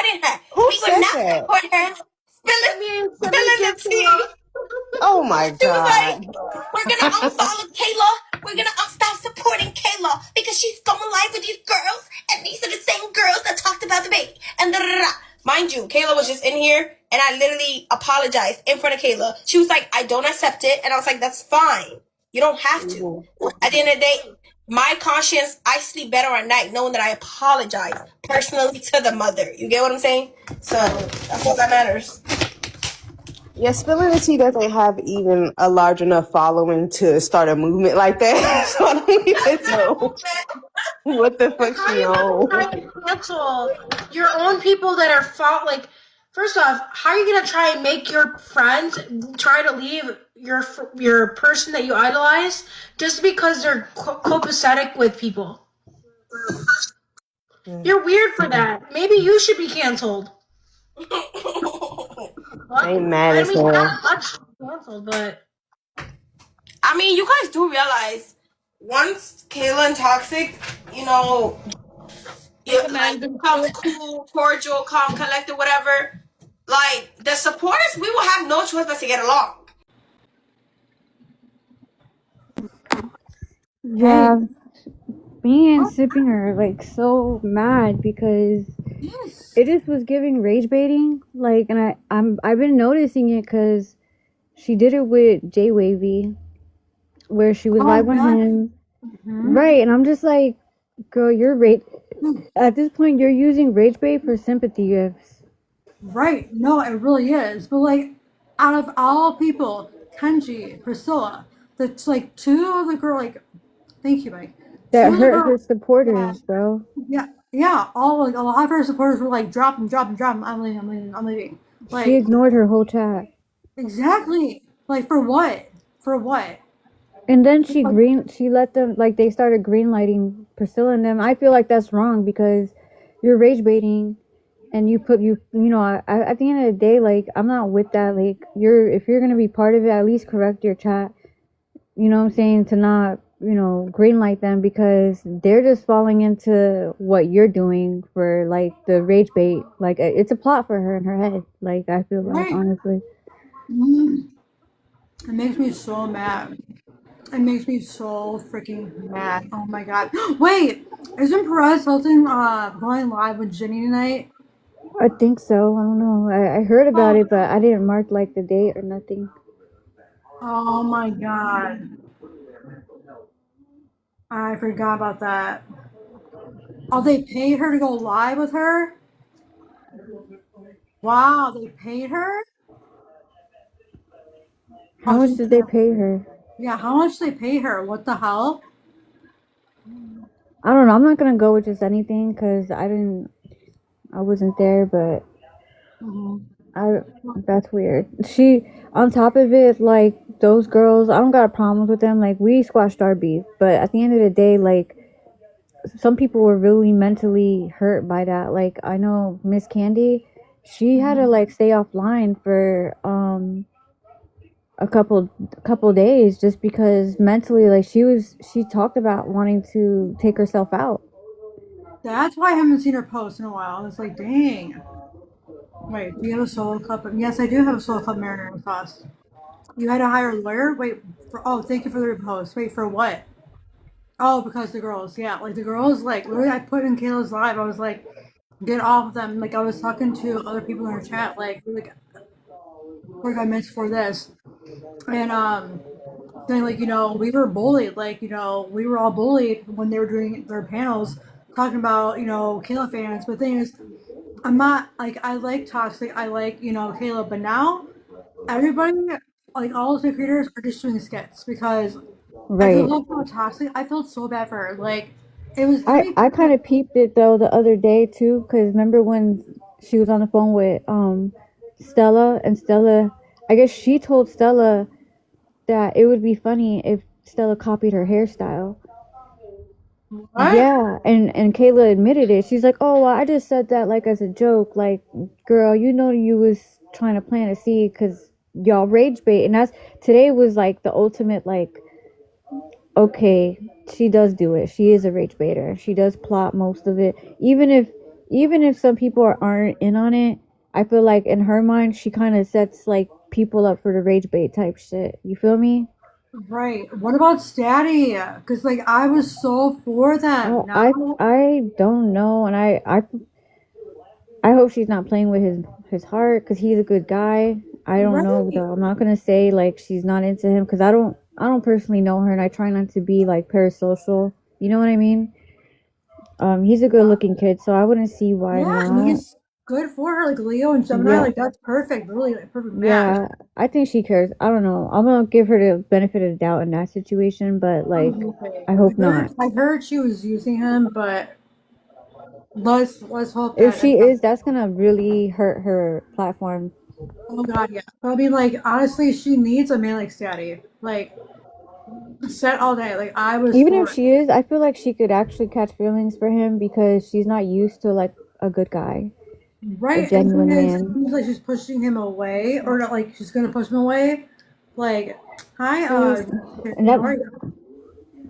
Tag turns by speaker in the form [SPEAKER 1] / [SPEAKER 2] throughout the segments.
[SPEAKER 1] supporting her.
[SPEAKER 2] Who
[SPEAKER 1] We
[SPEAKER 2] said
[SPEAKER 1] would not
[SPEAKER 2] that?
[SPEAKER 1] support her. Spilling the tea.
[SPEAKER 2] Oh my
[SPEAKER 1] She was like,
[SPEAKER 2] God.
[SPEAKER 1] we're gonna unfollow Kayla. We're gonna stop supporting Kayla because she's going live with these girls, and these are the same girls that talked about the baby. And mind you, Kayla was just in here, and I literally apologized in front of Kayla. She was like, I don't accept it, and I was like, that's fine. You don't have to. At the end of the day, my conscience, I sleep better at night knowing that I apologize personally to the mother. You get what I'm saying? So that's all that matters.
[SPEAKER 2] Yeah, Spillingthetea doesn't have even a large enough following to start a movement like that. So I don't even know what the fuck she on.
[SPEAKER 3] Try to cancel your own people that are like. First off, how are you gonna try and make your friends try to leave your person that you idolize just because they're copacetic with people? You're weird for that. Maybe you should be canceled.
[SPEAKER 2] I ain't mad
[SPEAKER 3] I
[SPEAKER 2] as
[SPEAKER 3] mean,
[SPEAKER 2] hell.
[SPEAKER 3] not much canceled, but
[SPEAKER 1] I mean, you guys do realize once Kayla and Toxic, you know, like becomes cool, cordial, calm, collected, whatever. Like the supporters, we will have no choice but to get along.
[SPEAKER 4] Yeah, me and Sipping are like so mad because it just was giving rage baiting. Like, and I've been noticing it because she did it with Jay Wavy, where she was live on him, right? And I'm just like, girl, you're rage. At this point, you're using rage bait for sympathy gifts.
[SPEAKER 5] Right. No, it really is. But like, out of all people, Kenji, Priscilla, that's like two of the girl. Like, thank you, Mike.
[SPEAKER 4] That hurt her supporters, bro.
[SPEAKER 5] Yeah. All like a lot of her supporters were like, drop him. I'm leaving. Like,
[SPEAKER 4] She ignored her whole chat.
[SPEAKER 5] Exactly. Like, for what? For what?
[SPEAKER 4] And then she let them, like, they started green lighting Priscilla and them. I feel like that's wrong because you're rage baiting, and you know, at the end of the day, like, I'm not with that. Like, if you're gonna be part of it, at least correct your chat. You know what I'm saying? To not, you know, green light them because they're just falling into what you're doing for, like, the rage bait. Like, it's a plot for her in her head. Like, I feel like, honestly.
[SPEAKER 5] It makes me so mad. It makes me so freaking mad. Oh my god. Wait! Isn't Perez Hilton going live with Jenny tonight?
[SPEAKER 4] I think so. I don't know. I heard about it, but I didn't mark, like, the date or nothing.
[SPEAKER 5] Oh my god. I forgot about that. Oh, they paid her to go live with her? Wow, they paid her?
[SPEAKER 4] How much did they pay her?
[SPEAKER 5] Yeah, how much did they pay her? What the hell?
[SPEAKER 4] I don't know. I'm not gonna go with just anything because I wasn't there, but that's weird. On top of it, like, those girls, I don't got a problem with them. Like, we squashed our beef, but at the end of the day, like, some people were really mentally hurt by that. Like, I know Miss Candy, she had to, like, stay offline for a couple days just because mentally, like, she talked about wanting to take herself out.
[SPEAKER 5] That's why I haven't seen her post in a while. It's like, dang. Wait, do you have a solo cup? Yes, I do have a solo cup marinara sauce. You had to hire a lawyer? Wait, thank you for the repost. Wait, for what? Oh, because the girls, yeah. Like, the girls, like, literally, I put in Kayla's live, I was like, get off of them. Like, I was talking to other people in her chat, like 45 minutes for this. And, saying, like, you know, we were bullied. Like, you know, we were all bullied when they were doing their panels, talking about, you know, Kayla fans. But the thing is, I'm not, like, I like Toxic, I like, you know, Kayla, but now, everybody, like, all of the creators are just doing skits because I feel so Toxic. I felt so bad for her. Like, it was.
[SPEAKER 4] I kind of peeped it though the other day too, because remember when she was on the phone with Stella, and Stella, I guess she told Stella that it would be funny if Stella copied her hairstyle. What? Yeah, and Kayla admitted it. She's like, "Oh, well, I just said that, like, as a joke. Like, girl, you know you was trying to plant a seed because y'all rage bait." And today was like the ultimate, like, okay, she does do it. She is a rage baiter. She does plot most of it. Even if even if some people aren't in on it, I feel like in her mind she kind of sets like people up for the rage bait type shit. You feel me?
[SPEAKER 5] Right. What about Statty? Because like I was so for them.
[SPEAKER 4] I I,
[SPEAKER 5] Now,
[SPEAKER 4] I don't know, and I hope she's not playing with his heart because he's a good guy. I don't know
[SPEAKER 5] right.
[SPEAKER 4] though. I'm not gonna say like she's not into him because I don't personally know her, and I try not to be like parasocial. You know what I mean? He's a good looking kid, so I wouldn't see why
[SPEAKER 5] Yeah, and
[SPEAKER 4] not.
[SPEAKER 5] he's good for her. Like Leo and Gemini,
[SPEAKER 4] Yeah,
[SPEAKER 5] like that's perfect. Really, like, perfect match.
[SPEAKER 4] yeah. I think she cares. I don't know. I'm gonna give her the benefit of the doubt in that situation, but like,
[SPEAKER 5] Okay.
[SPEAKER 4] I hope not.
[SPEAKER 5] I heard she was using him, but let's hope
[SPEAKER 4] If
[SPEAKER 5] that it's
[SPEAKER 4] she
[SPEAKER 5] not.
[SPEAKER 4] is, that's gonna really hurt her platform.
[SPEAKER 5] Oh God, yeah. But I mean, like honestly, she needs a man like Statty. Like set all day. Like I was
[SPEAKER 4] Even if
[SPEAKER 5] for it.
[SPEAKER 4] she is, I feel like she could actually catch feelings for him because she's not used to like a good guy, a
[SPEAKER 5] Right, and the thing
[SPEAKER 4] genuine
[SPEAKER 5] is, it
[SPEAKER 4] man.
[SPEAKER 5] seems like she's pushing him away, or not like she's gonna push him away. Like, hi,
[SPEAKER 4] She's, and
[SPEAKER 5] how
[SPEAKER 4] that
[SPEAKER 5] are you?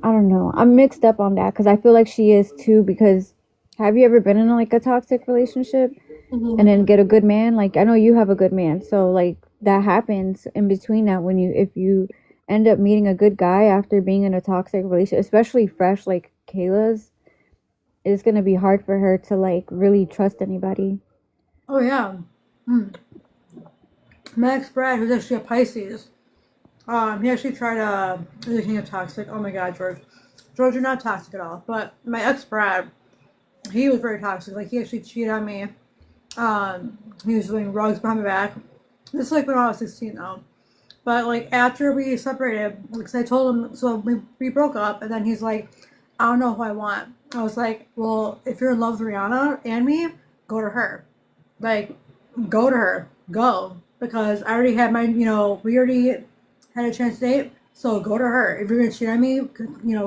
[SPEAKER 4] I don't know. I'm mixed up on that because I feel like she is too. Because have you ever been in like a toxic relationship and
[SPEAKER 5] Mhm.
[SPEAKER 4] then get a good man? Like I know you have a good man, so like that happens in between that when you if you end up meeting a good guy after being in a toxic relationship, especially fresh like Kayla's, it's gonna be hard for her to like really trust anybody.
[SPEAKER 5] Oh yeah. Hmm. Max Brad, who's actually a Pisces. He actually tried the king of toxic. Oh my God, George. George, you're not toxic at all. But my ex Brad, he was very toxic. Like he actually cheated on me. He was doing rugs behind my back. This is like when I was 16 though. But like after we separated, because I told him, so we broke up, and then he's like, I don't know who I want. I was like, well, if you're in love with Rihanna and me, go to her. Like, go to her. Go. Because I already had my, we already had a chance to date, so go to her. If you're gonna cheat on me,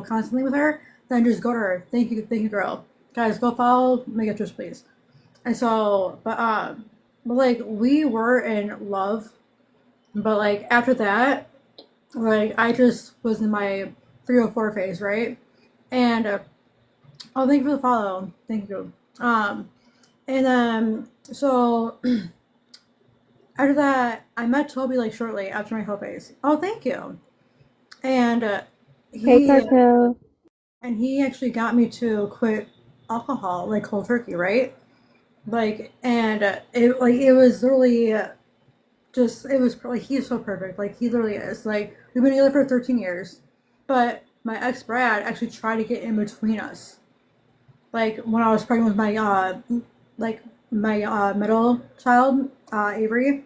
[SPEAKER 5] constantly with her, then just go to her. Thank you, girl. Guys, go follow my Get please. And so, but like we were in love, but like after that, like I just was in my 304 phase, right? And oh, thank you for the follow. Thank you. And so after that, I met Toby like shortly after my whole phase. Oh, thank you. And
[SPEAKER 4] Hey,
[SPEAKER 5] he
[SPEAKER 4] Cartel.
[SPEAKER 5] he actually got me to quit alcohol like cold turkey, right? Like, and it was literally just it was like he's so perfect. Like he literally is. Like we've been together for 13 years, but my ex Brad actually tried to get in between us. Like when I was pregnant with my like my middle child, Avery,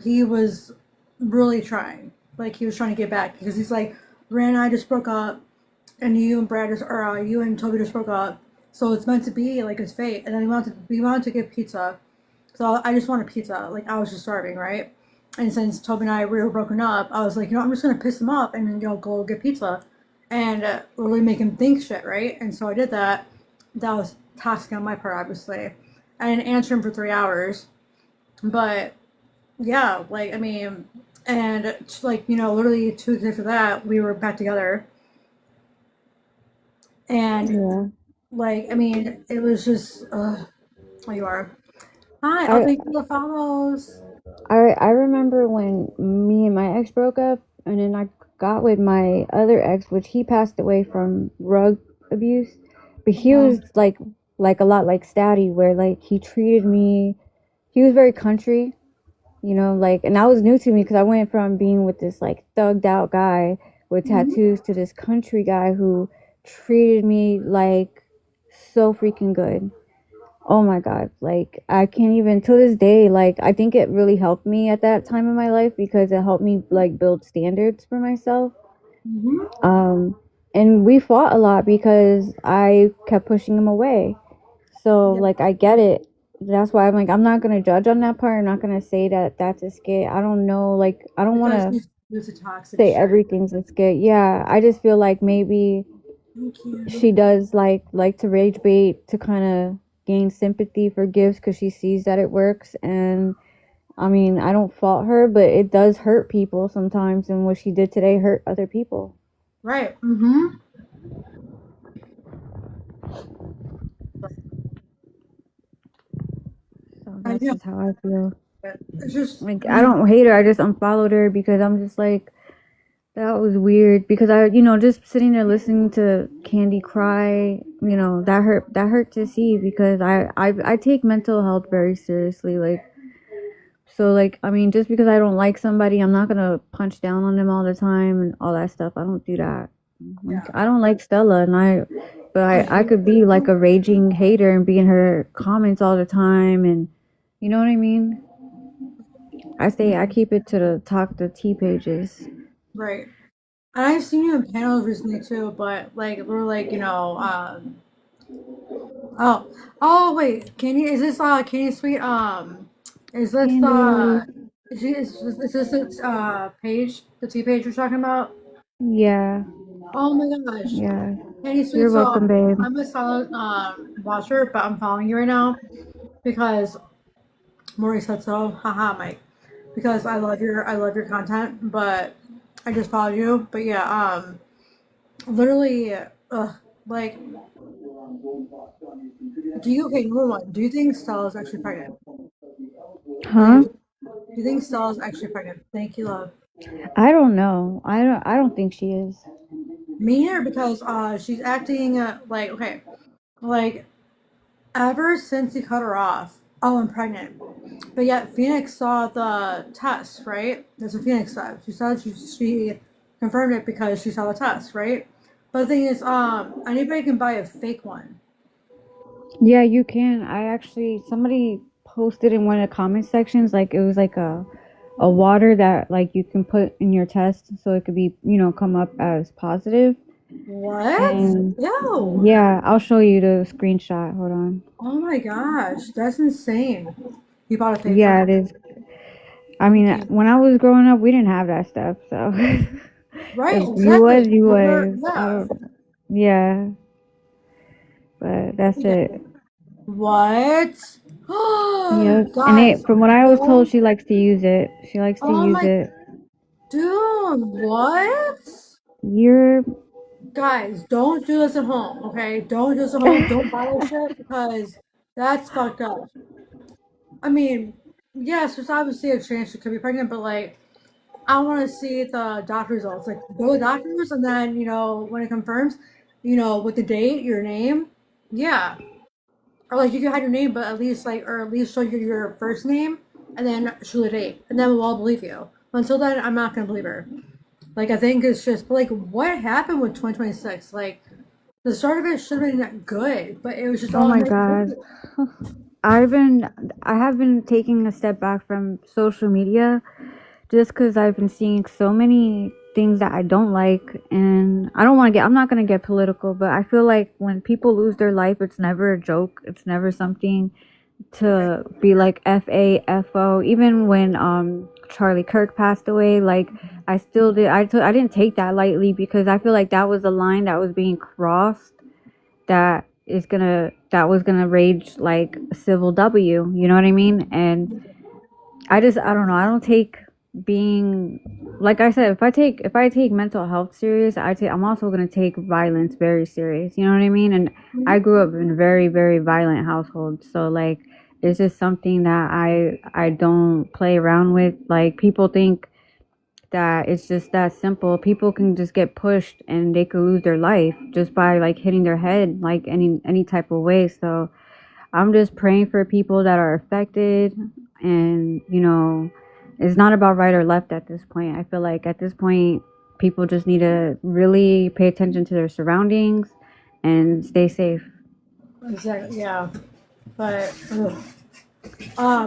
[SPEAKER 5] he was really trying. Like he was trying to get back because he's like, Rand and I just broke up, and you and Brad just, or you and Toby just broke up, so it's meant to be like it's fate. And then we wanted to get pizza, so I just wanted pizza. Like I was just starving, right? And since Toby and I we were broken up, I was like, I'm just gonna piss him off and then go get pizza, and really make him think shit, right? And so I did that. That was toxic on my part, obviously. I didn't answer him for 3 hours, but yeah, like I mean, and like literally 2 weeks after that, we were back together, and
[SPEAKER 4] Yeah.
[SPEAKER 5] like I mean, it was just, oh, you are. Hi, I'll
[SPEAKER 4] I
[SPEAKER 5] thank you for the follows.
[SPEAKER 4] I remember when me and my ex broke up, and then I got with my other ex, which he passed away from drug abuse, but he was like a lot like Statty, where like he treated me. He was very country, like, and that was new to me because I went from being with this like thugged out guy with
[SPEAKER 5] Mhm.
[SPEAKER 4] tattoos to this country guy who treated me like so freaking good. Oh my god, like I can't even to this day, like I think it really helped me at that time in my life because it helped me like build standards for myself.
[SPEAKER 5] Mhm.
[SPEAKER 4] um and we fought a lot because I kept pushing him away, so
[SPEAKER 5] Yeah,
[SPEAKER 4] like I get it. That's why I'm like, I'm not gonna judge on that part. I'm not gonna say that that's a skit. I don't know, like I don't want
[SPEAKER 5] because
[SPEAKER 4] to
[SPEAKER 5] he was a toxic
[SPEAKER 4] say
[SPEAKER 5] shit.
[SPEAKER 4] everything's a skit. Yeah, I just feel like maybe
[SPEAKER 5] Thank you.
[SPEAKER 4] she does like to rage bait to kind of gain sympathy for gifts because she sees that it works. And I mean, I don't fault her, but it does hurt people sometimes, and what she did today hurt other people.
[SPEAKER 5] Right. Mm-hmm. I
[SPEAKER 4] That's
[SPEAKER 5] know.
[SPEAKER 4] just how I feel.
[SPEAKER 5] It's just
[SPEAKER 4] Like I don't hate her. I just unfollowed her because I'm just like that was weird because I just sitting there listening to Candy cry, that hurt to see because I take mental health very seriously. Like so like I mean just because I don't like somebody, I'm not gonna punch down on them all the time and all that stuff. I don't do that. Like, I don't like Stella but I could be like a raging hater and be in her comments all the time and you know what I mean? I keep it to the T pages.
[SPEAKER 5] right. And I've seen you in panels recently too, but like we're like, oh wait, Candy, is this Candy Sweet? Is this
[SPEAKER 4] Candy.
[SPEAKER 5] is this page, the T page we're talking about?
[SPEAKER 4] Yeah.
[SPEAKER 5] Oh my gosh,
[SPEAKER 4] Yeah.
[SPEAKER 5] Candy Sweet.
[SPEAKER 4] You're
[SPEAKER 5] So
[SPEAKER 4] welcome, babe.
[SPEAKER 5] I'm a solid watcher, but I'm following you right now because Maury said so. Haha, Mike. Because I love your content, but I just followed you. But yeah, literally, like, number one, do you think Stella's actually pregnant?
[SPEAKER 4] Huh?
[SPEAKER 5] Do you think Stella's actually pregnant? Thank you, love.
[SPEAKER 4] I don't know. I don't think she is.
[SPEAKER 5] Me neither, because she's acting like, okay, like ever since he cut her off. Oh, I'm pregnant. But yet Phoenix saw the test, right? That's what Phoenix said. She said she confirmed it because she saw the test, right? But the thing is, anybody can buy a fake one.
[SPEAKER 4] Yeah, you can. Somebody posted in one of the comment sections like it was like a water that like you can put in your test so it could be, come up as positive.
[SPEAKER 5] What?
[SPEAKER 4] And
[SPEAKER 5] Ew.
[SPEAKER 4] yeah, I'll show you the screenshot. Hold on.
[SPEAKER 5] Oh my gosh, that's insane. You bought a fake
[SPEAKER 4] Yeah,
[SPEAKER 5] one.
[SPEAKER 4] it is. I mean, when I was growing up, we didn't have that stuff. So
[SPEAKER 5] Right,
[SPEAKER 4] if
[SPEAKER 5] exactly.
[SPEAKER 4] you was. I
[SPEAKER 5] Yeah.
[SPEAKER 4] don't. Yeah, but that's
[SPEAKER 5] Yeah.
[SPEAKER 4] it.
[SPEAKER 5] What?
[SPEAKER 4] Yep. And
[SPEAKER 5] Guys,
[SPEAKER 4] from what I was told,
[SPEAKER 5] don't.
[SPEAKER 4] she likes to use it. She likes to
[SPEAKER 5] Oh
[SPEAKER 4] use
[SPEAKER 5] my.
[SPEAKER 4] it.
[SPEAKER 5] Dude, what?
[SPEAKER 4] You're.
[SPEAKER 5] Guys, don't do this at home, okay? Don't do this at home. Don't buy this shit because that's fucked up. I mean, yes, there's obviously a chance she could be pregnant, but like, I want to see the doctor results. Like, go to the doctors, and then when it confirms, with the date, your name, yeah, or like you can hide your name, but at least or at least show your first name, and then show the date, and then we'll all believe you. But until then, I'm not gonna believe her. Like, I think it's just, but like, what happened with 2026? Like, the start of it should have been good, but it was just
[SPEAKER 4] Oh
[SPEAKER 5] all
[SPEAKER 4] my
[SPEAKER 5] negativity.
[SPEAKER 4] God. I have been taking a step back from social media just because I've been seeing so many things that I don't like, and I'm not gonna get political, but I feel like when people lose their life, it's never a joke. It's never something to be like FAFO. Even when Charlie Kirk passed away, like I didn't take that lightly because I feel like that was a line that was being crossed that was gonna rage like civil W, you know what I mean? And I don't know. I don't take being like I said, if I take mental health serious, I'm also gonna take violence very serious. You know what I mean? And I grew up in a very, very violent household. So like it's just something that I don't play around with. Like people think that it's just that simple. People can just get pushed and they could lose their life just by like hitting their head like any type of way. So I'm just praying for people that are affected, and it's not about right or left at this point. I feel like at this point people just need to really pay attention to their surroundings and stay safe.
[SPEAKER 5] Exactly, yeah. But,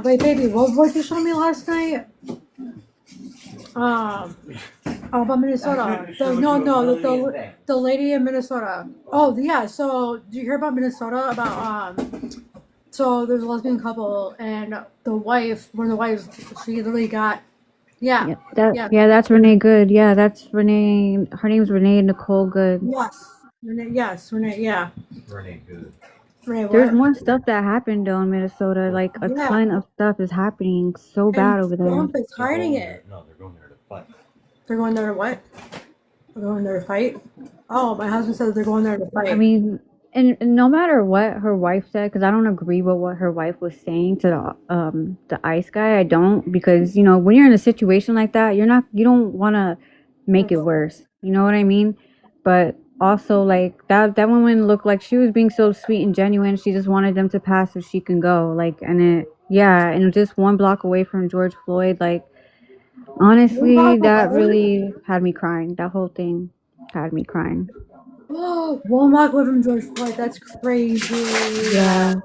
[SPEAKER 5] wait, baby, what did you show me last night? Oh, about Minnesota. The lady in Minnesota. Oh, yeah. So, do you hear about Minnesota? About so there's a lesbian couple, and one of the wives, she literally got, yeah, yeah,
[SPEAKER 4] That's Renee Good. Yeah, that's Renee. Her name's Renee Nicole Good.
[SPEAKER 5] yes, Renee, yeah,
[SPEAKER 6] Renee Good.
[SPEAKER 5] Renee,
[SPEAKER 4] There's
[SPEAKER 5] what?
[SPEAKER 4] more stuff that happened though in Minnesota. Like a
[SPEAKER 5] Yeah,
[SPEAKER 4] ton of stuff is happening so bad
[SPEAKER 5] and
[SPEAKER 4] over there.
[SPEAKER 5] Trump is hiding it.
[SPEAKER 6] No, they're going there to fight.
[SPEAKER 5] They're going there to what? They're going there to fight. Oh, my husband says they're going there to fight.
[SPEAKER 4] I mean, And no matter what her wife said, because I don't agree with what her wife was saying to the ice guy. I don't, because you know when you're in a situation like that, you don't want to make it worse. You know what I mean? But also like that woman looked like she was being so sweet and genuine. She just wanted them to pass so she can go. Like, and it yeah, and just 1 block away from George Floyd. Like, honestly, that really had me crying. That whole thing had me crying.
[SPEAKER 5] 1 block away from George Floyd. That's crazy.
[SPEAKER 4] Yeah.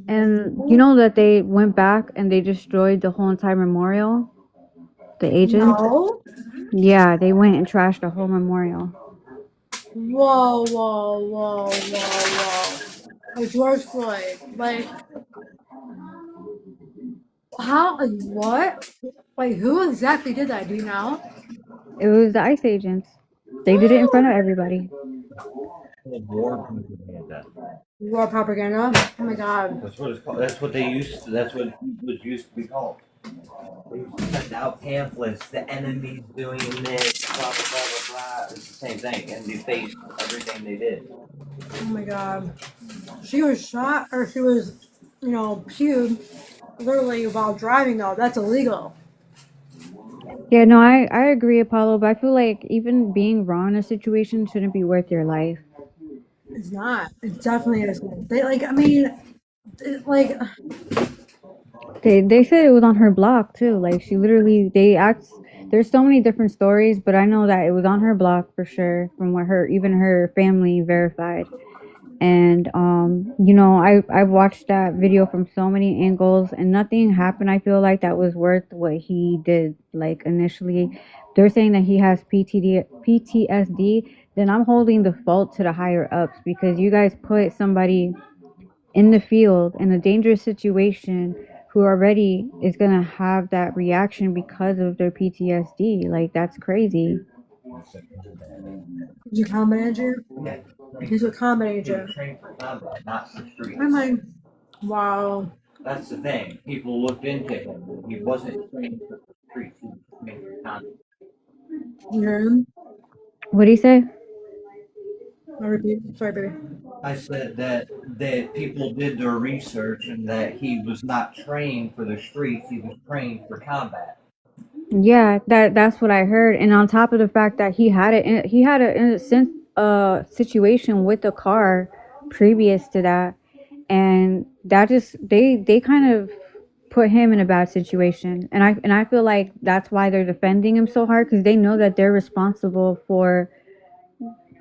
[SPEAKER 4] And you know that they went back and they destroyed the whole entire memorial? The agents?
[SPEAKER 5] No.
[SPEAKER 4] Yeah, they went and trashed the whole memorial.
[SPEAKER 5] Whoa, whoa, whoa, whoa, whoa. Like George Floyd. Like, how? Like, what? Like, who exactly did that? Do you know?
[SPEAKER 4] It was the ICE agents. They did it in front of everybody.
[SPEAKER 6] War propaganda.
[SPEAKER 5] War propaganda. Oh my god.
[SPEAKER 6] That's what it's called. That's what they used. That's what it was used to be called. They used to send out pamphlets. The enemy's doing this. Blah blah blah blah blah. It's the same thing, and they faced everything they did.
[SPEAKER 5] Oh my god. She was shot, or she was, puked literally while driving, though. That's illegal.
[SPEAKER 4] Yeah, no, I agree, Apollo, but I feel like even being wrong in a situation shouldn't be worth your life.
[SPEAKER 5] It's not. It definitely isn't. They, like, I mean, like,
[SPEAKER 4] They said it was on her block too. Like she literally they asked there's so many different stories, but I know that it was on her block for sure from what her family verified. And you know, I've watched that video from so many angles and nothing happened. I feel like that was worth what he did. Like initially they're saying that he has PTSD, then I'm holding the fault to the higher ups because you guys put somebody in the field in a dangerous situation who already is going to have that reaction because of their PTSD. Like, that's crazy.
[SPEAKER 5] he's a combat agent.
[SPEAKER 6] Yeah.
[SPEAKER 5] He's a combat
[SPEAKER 6] He was
[SPEAKER 5] agent.
[SPEAKER 6] trained for combat, not for streets.
[SPEAKER 5] I'm like, wow.
[SPEAKER 6] That's the thing. People looked into him. He wasn't trained for the streets. He was trained for combat.
[SPEAKER 5] You hear him?
[SPEAKER 4] What do you say?
[SPEAKER 5] I repeat. Sorry, baby.
[SPEAKER 6] I said that people did their research and that he was not trained for the streets. He was trained for combat.
[SPEAKER 4] Yeah, that's what I heard. And on top of the fact that he had a situation with the car previous to that, and that just they kind of put him in a bad situation. And I feel like that's why they're defending him so hard because they know that they're responsible for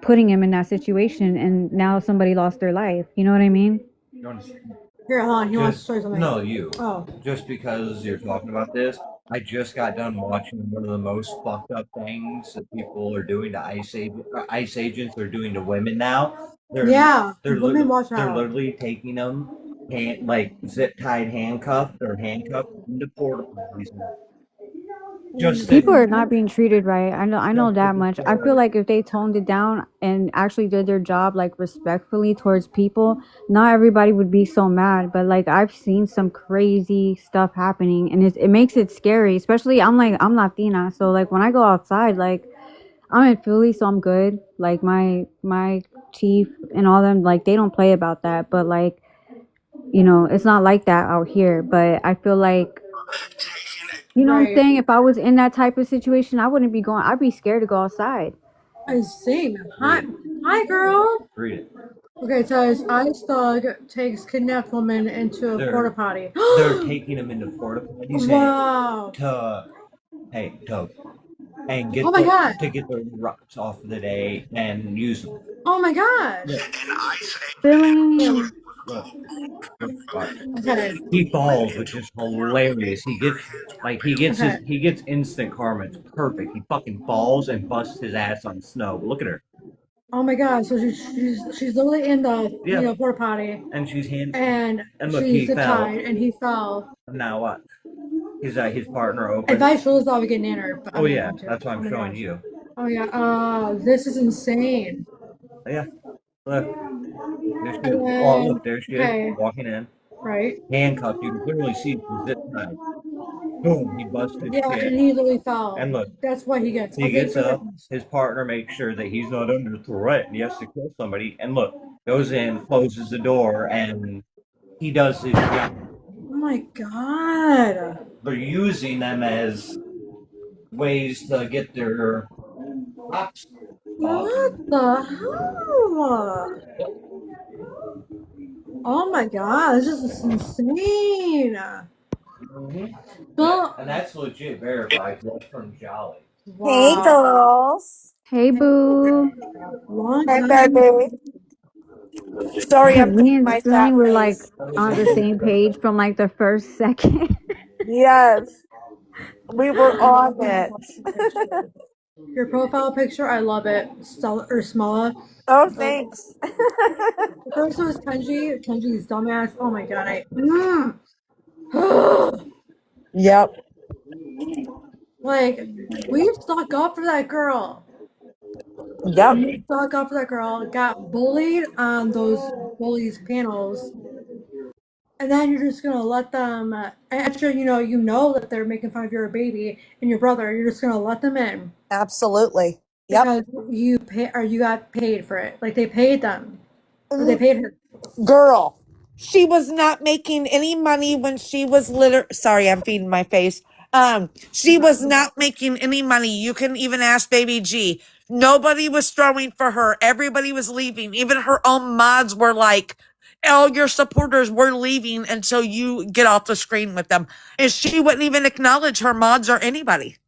[SPEAKER 4] putting him in that situation, and now somebody lost their life. You know what I mean?
[SPEAKER 5] Here, hold on. He wants to say something.
[SPEAKER 6] No, you.
[SPEAKER 5] Oh.
[SPEAKER 6] Just because you're talking about this, I just got done watching one of the most fucked up things that people are doing to ICE agents are doing to women now. They're literally taking them, like zip tied handcuffed or handcuffed into porta potties.
[SPEAKER 4] People are not being treated right. I know that much. I feel like if they toned it down and actually did their job like respectfully towards people, not everybody would be so mad. But like I've seen some crazy stuff happening, and it makes it scary. Especially I'm Latina, so like when I go outside, like I'm in Philly, so I'm good. Like my chief and all them, like they don't play about that. But like, you know, it's not like that out here. But I feel like, you know what I'm saying? If I was in that type of situation, I wouldn't be going. I'd be scared to go outside.
[SPEAKER 5] I see. Hi, girl.
[SPEAKER 6] Read it.
[SPEAKER 5] Okay, it says ICE thug takes kidnapped woman into a porta potty.
[SPEAKER 6] They're taking them into porta potties.
[SPEAKER 5] Wow.
[SPEAKER 6] And get to get the rocks off of the day and use them.
[SPEAKER 5] Oh my god.
[SPEAKER 6] Okay. He falls, which is hilarious. He gets instant karma. It's perfect. He fucking falls and busts his ass on snow. Look at her.
[SPEAKER 5] Oh my god! So she's literally in the porta potty,
[SPEAKER 6] and she's
[SPEAKER 5] and look, she's tied, and he fell.
[SPEAKER 6] Now what? His partner opened.
[SPEAKER 5] If I show this, I'll be getting in her.
[SPEAKER 6] Oh yeah, that's why I'm showing you.
[SPEAKER 5] Oh yeah. This is insane.
[SPEAKER 6] Yeah. Look. There she is, walking in.
[SPEAKER 5] Right.
[SPEAKER 6] Handcuffed. You can clearly see the zip tie. Boom, he busted.
[SPEAKER 5] Yeah, and he literally fell.
[SPEAKER 6] And look.
[SPEAKER 5] That's what he gets.
[SPEAKER 6] He gets up. His partner makes sure that he's not under threat and he has to kill somebody. And look, goes in, closes the door, and he does his job.
[SPEAKER 5] Oh my god.
[SPEAKER 6] They're using them as ways to get their pops.
[SPEAKER 5] What the hell? Oh my god, this is insane. Well,
[SPEAKER 6] And that's legit verified. That's from Jolly.
[SPEAKER 7] Hey,
[SPEAKER 5] wow.
[SPEAKER 7] girls.
[SPEAKER 4] Hey, boo.
[SPEAKER 5] Long
[SPEAKER 7] Hey,
[SPEAKER 5] time.
[SPEAKER 7] baby. Sorry, I'm
[SPEAKER 4] Me
[SPEAKER 7] cleaning
[SPEAKER 4] and
[SPEAKER 7] my
[SPEAKER 4] Spilling
[SPEAKER 7] fat
[SPEAKER 4] were like
[SPEAKER 7] face.
[SPEAKER 4] on the same page from like the first second.
[SPEAKER 7] Yes, we were on it.
[SPEAKER 5] Your profile picture, I love it. Smella.
[SPEAKER 7] Oh, thanks.
[SPEAKER 5] The first one was Kenji. Kenji's dumbass. Oh my god,
[SPEAKER 7] Yep.
[SPEAKER 5] like, we stuck up for that girl.
[SPEAKER 7] Yep.
[SPEAKER 5] We stuck up for that girl. Got bullied on those bullies panels. And then you're just gonna let them, after you know that they're making fun of your baby and your brother, you're just gonna let them in
[SPEAKER 7] Absolutely. Yep.
[SPEAKER 5] because you got paid for it. Like they paid them, or they paid her.
[SPEAKER 7] Girl, she was not making any money when she was sorry, I'm feeding my face. She was not making any money. You can even ask Baby G. Nobody was throwing for her. Everybody was leaving. Even her own mods were like, all your supporters were leaving until you get off the screen with them. And she wouldn't even acknowledge her mods or anybody.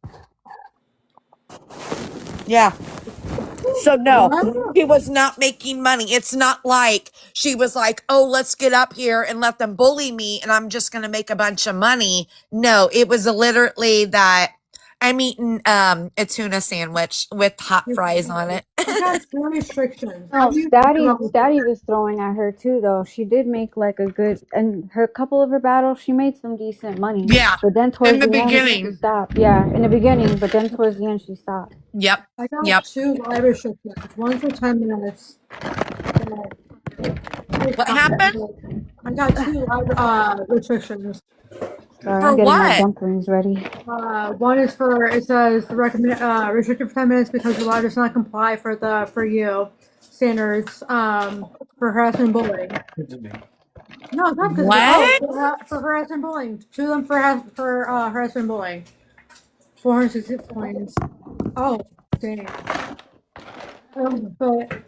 [SPEAKER 7] Yeah. So no,
[SPEAKER 5] What?
[SPEAKER 7] she was not making money. It's not like she was like, oh, let's get up here and let them bully me and I'm just going to make a bunch of money. No, it was literally that I'm eating a tuna sandwich with hot fries on it.
[SPEAKER 5] You got no restrictions.
[SPEAKER 4] No, Statty was throwing at her too, though. She did make like a good, and her couple of her battles, she made some decent money.
[SPEAKER 7] Yeah.
[SPEAKER 4] But then
[SPEAKER 7] In
[SPEAKER 4] towards
[SPEAKER 7] the
[SPEAKER 4] the end, she
[SPEAKER 7] beginning.
[SPEAKER 4] stopped. Yeah, in the beginning, but then towards the end, she stopped.
[SPEAKER 7] Yep.
[SPEAKER 5] I got
[SPEAKER 7] Yep.
[SPEAKER 5] 2 live restrictions. One for 10 minutes.
[SPEAKER 7] What happened?
[SPEAKER 5] I got 2 live restrictions.
[SPEAKER 4] Sorry,
[SPEAKER 7] For
[SPEAKER 4] I'm getting my
[SPEAKER 7] what?
[SPEAKER 4] dumplings ready.
[SPEAKER 5] One is for, it says the recommended restricted for 10 minutes because the law does not comply for the foryou standards for harassment and bullying. No, it's not because
[SPEAKER 7] What?
[SPEAKER 5] for harassment and bullying. 2 of them for harassment and bullying. 460 points. Oh, dang. But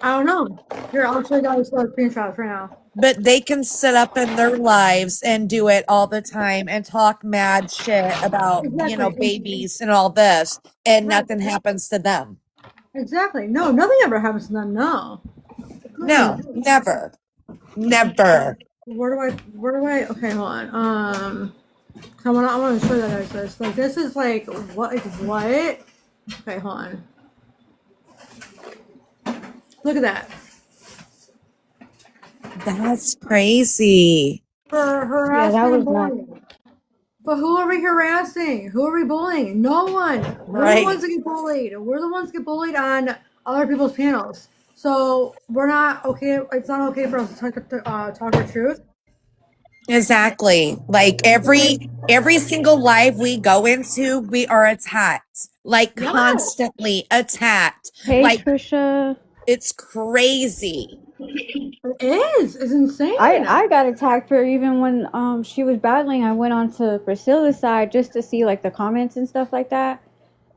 [SPEAKER 5] I don't know. Here, I'll show you guys the screenshots right now.
[SPEAKER 7] But they can sit up in their lives and do it all the time and talk mad shit about,
[SPEAKER 5] Exactly.
[SPEAKER 7] babies and all this, and
[SPEAKER 5] Right.
[SPEAKER 7] nothing happens to them.
[SPEAKER 5] Exactly. No, nothing ever happens to them. No.
[SPEAKER 7] No, never. Never.
[SPEAKER 5] Where do I, okay, hold on. I want to show you guys this. Like, this is like, what? Okay, hold on. Look at that.
[SPEAKER 7] That's crazy.
[SPEAKER 5] For harassment
[SPEAKER 4] that was
[SPEAKER 5] and bullying. But who are we harassing? Who are we bullying? No one. We're
[SPEAKER 7] Right.
[SPEAKER 5] the ones that get bullied. We're the ones that get bullied on other people's panels. So we're not okay. It's not okay for us to talk the truth.
[SPEAKER 7] Exactly. Like every single live we go into, we are attacked. Like
[SPEAKER 5] Yes.
[SPEAKER 7] constantly attacked.
[SPEAKER 4] Hey,
[SPEAKER 7] Like
[SPEAKER 4] Trisha.
[SPEAKER 7] it's crazy.
[SPEAKER 5] It is. It's insane.
[SPEAKER 4] I got attacked for even when she was battling. I went on to Priscilla's side just to see like the comments and stuff like that.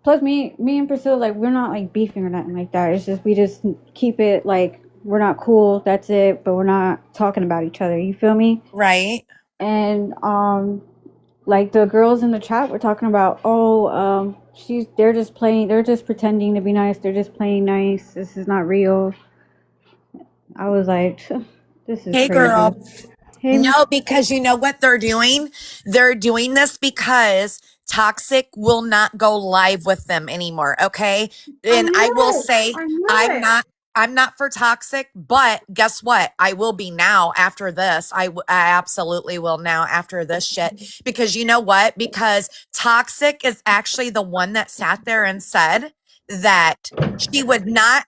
[SPEAKER 4] Plus, me and Priscilla, like, we're not like beefing or nothing like that. It's just we just keep it like we're not cool. That's it. But we're not talking about each other. You feel me?
[SPEAKER 7] Right.
[SPEAKER 4] And like the girls in the chat were talking about, they're just playing. They're just pretending to be nice. They're just playing nice. This is not real. I was like, this is
[SPEAKER 7] Hey,
[SPEAKER 4] crazy.
[SPEAKER 7] girl.
[SPEAKER 4] Hey,
[SPEAKER 7] No, because you know what they're doing? They're doing this because Toxic will not go live with them anymore. Okay. And I will say, I'm not for Toxic, but guess what? I will be now after this. I absolutely will now after this shit. Because you know what? Because Toxic is actually the one that sat there and said that she would not